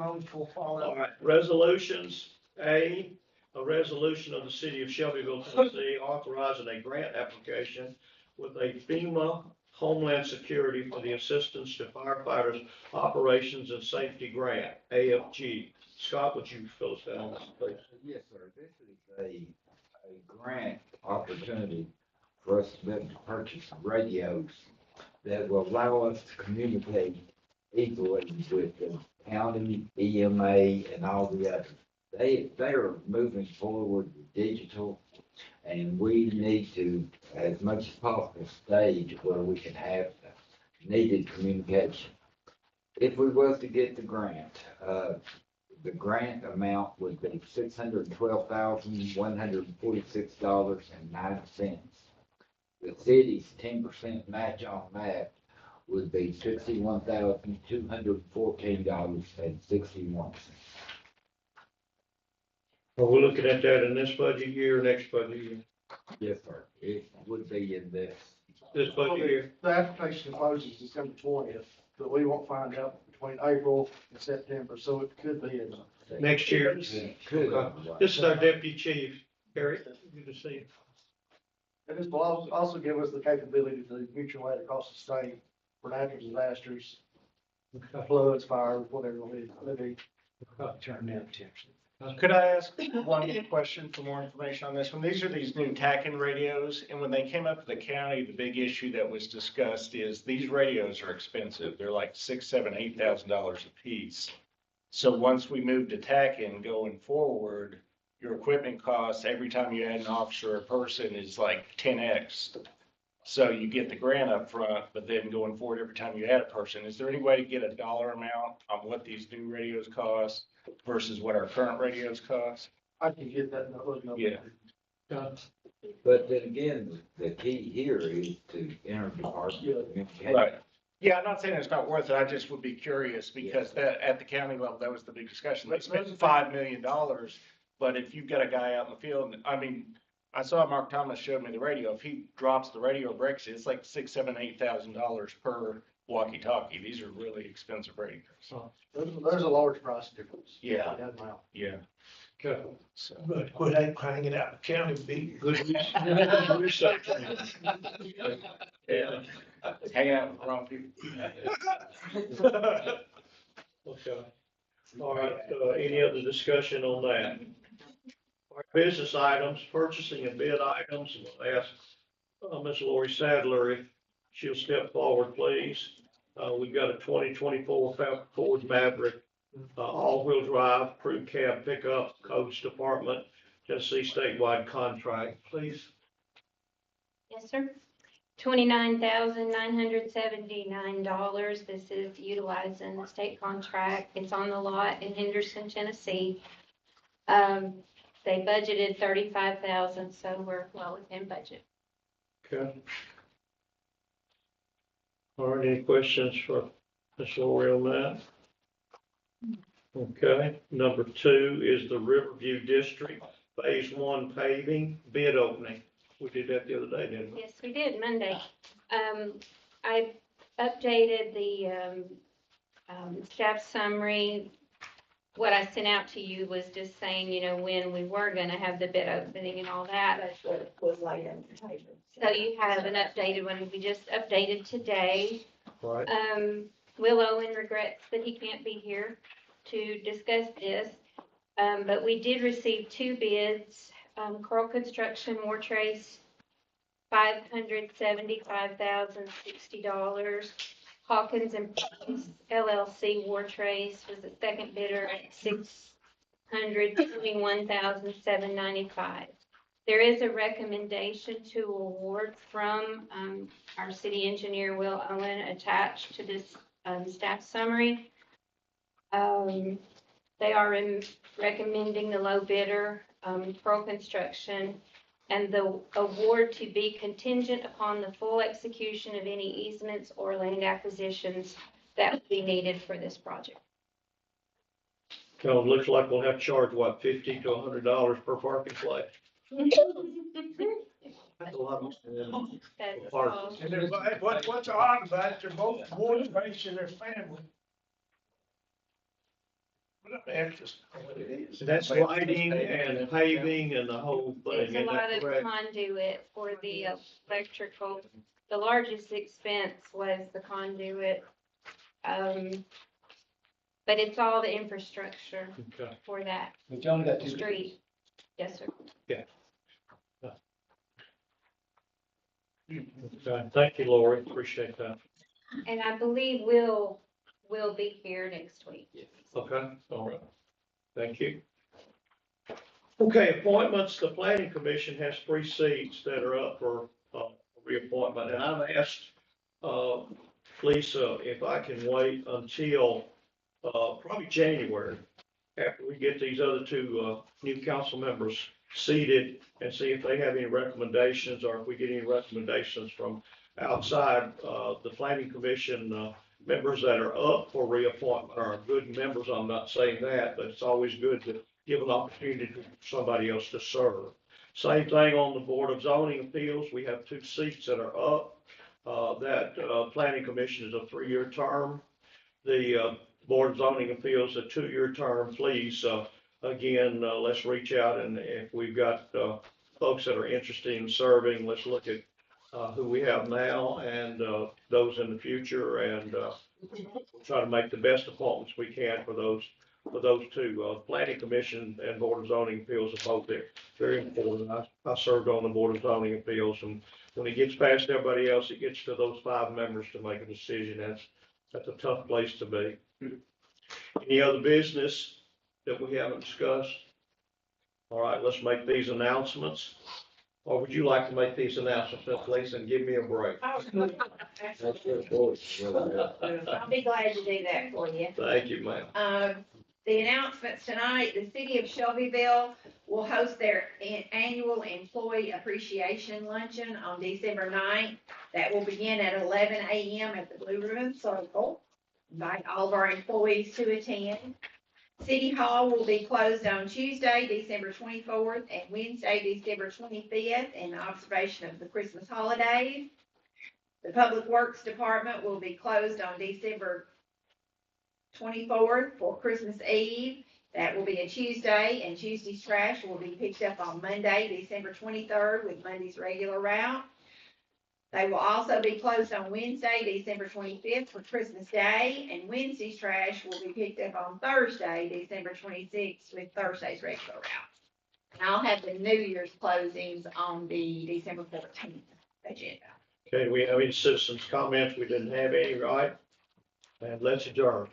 All right, resolutions. A resolution of the city of Shelbyville, Tennessee, authorizing a grant application with a FEMA Homeland Security for the Assistance to Firefighters Operations and Safety Grant, AFG. Scott, would you fill us in on this, please? Yes, sir. This is a grant opportunity for us to be able to purchase radios that will allow us to communicate easily with the county, EMA, and all the others. They are moving forward with digital, and we need to, as much as possible, stage where we can have needed communication. If we was to get the grant amount would be $612,146.09. The city's 10% match on that would be $61,214.61. Are we looking at that in this budget year, or next budget year? Yes, sir. It would be in this. This budget year? The application closes December 20th, but we won't find out between April and September, so it could be in Next year? Could. This is our deputy chief, Gary. Good to see you. And this will also give us the capability to do mutual aid across the state for natural disasters, floods, fires, whatever it may be. Turn down tips. Could I ask one question for more information on this one? These are these new TACAN radios, and when they came up to the county, the big issue that was discussed is these radios are expensive. They're like $6,000, $7,000, $8,000 a piece. So once we move to TACAN going forward, your equipment costs every time you add an officer or person is like 10x. So you get the grant up front, but then going forward, every time you add a person, is there any way to get a dollar amount on what these new radios cost versus what our current radios cost? I can get that. Yeah. But then again, the key here is to interdepartmental communication. Right. Yeah, I'm not saying it's not worth it. I just would be curious because that at the county level, that was the big discussion. They spent $5 million, but if you've got a guy out in the field, I mean, I saw Mark Thomas showed me the radio. If he drops the radio or breaks it, it's like $6,000, $7,000, $8,000 per walkie-talkie. These are really expensive radios. So there's a large price difference. Yeah. Yeah. Okay. So. But quit hanging out in the county, be Good research. Yeah. Hanging out with the wrong people. Okay. All right, any other discussion on that? All right, business items, purchasing and bid items, we'll ask Ms. Lori Sadler, if she'll step forward, please. We've got a 2024 Falcon Ford Maverick, all-wheel drive, crew cab pickup, codes department, Tennessee statewide contract, please. Yes, sir. $29,979. This is utilizing the state contract. It's on the lot in Henderson, Tennessee. They budgeted 35,000, so we're well within budget. Okay. All right, any questions for Ms. Lori on that? Okay, number 2 is the Riverview District Phase 1 paving bid opening. We did that the other day, didn't we? Yes, we did, Monday. I updated the staff summary. What I sent out to you was just saying, when we were gonna have the bid opening and all that. That's what it was laid on the table. So you have an updated one. We just updated today. Right. Will Owen regrets that he can't be here to discuss this. But we did receive 2 bids. Coral Construction, Wartrace, $575,060. Hawkins and Price LLC, Wartrace was the second bidder at $621,795. There is a recommendation to award from our city engineer, Will Owen, attached to this staff summary. They are recommending the low bidder, Pearl Construction, and the award to be contingent upon the full execution of any easements or land acquisitions that would be needed for this project. So it looks like we'll have to charge, what, $50 to $100 per parking place? That's a lot of money. That's Park. all. And they're, what's odd about it, they're both born and raised in their family. But I mean, that's just what it is. That's lighting and paving and the whole thing. It's a isn't lot that of correct? conduit for the electrical. The largest expense was the conduit. But it's all the infrastructure Okay. for that But you only got 2. street. Yes, sir. Okay. Thank you, Lori. Appreciate that. And I believe we'll be here next week. Okay, all right. Thank you. Okay, appointments. The Planning Commission has 3 seats that are up for reappointment. And I've asked Lisa if I can wait until probably January, after we get these other 2 new council members seated, and see if they have any recommendations, or if we get any recommendations from outside the Planning Commission members that are up for reappointment are good members. I'm not saying that, but it's always good to give an opportunity for somebody else to serve. Same thing on the Board of Zoning Appeals. We have 2 seats that are up. That Planning Commission is a 3-year term. The Board of Zoning Appeals, a 2-year term. Please, again, let's reach out, and if we've got folks that are interested in serving, let's look at who we have now and those in the future, and we'll try to make the best appointments we can for those 2. Planning Commission and Board of Zoning Appeals are both there. Very important. I served on the Board of Zoning Appeals, and when it gets past everybody else, it gets to those 5 members to make a decision. That's a tough place to be. Any other business that we haven't discussed? All right, let's make these announcements. Or would you like to make these announcements, Lisa, and give me a break? That's their voice. I'll be glad to do that for you. Thank you, ma'am. The announcements tonight, the city of Shelbyville will host their annual employee appreciation luncheon on December 9th. That will begin at 11 a.m. at the Blue Ribbon Circle. Invite all of our employees to attend. City Hall will be closed on Tuesday, December 24th, and Wednesday, December 25th, in observation of the Christmas holidays. The Public Works Department will be closed on December 24th for Christmas Eve. That will be a Tuesday, and Tuesday's trash will be picked up on Monday, December 23rd, with Monday's regular route. They will also be closed on Wednesday, December 25th for Christmas Day, and Wednesday's trash will be picked up on Thursday, December 26th, with Thursday's regular route. And I'll have the New Year's closings on the December 14th. agenda. Okay, do we have any citizens' comments? We didn't have any, right? And let's adjourn.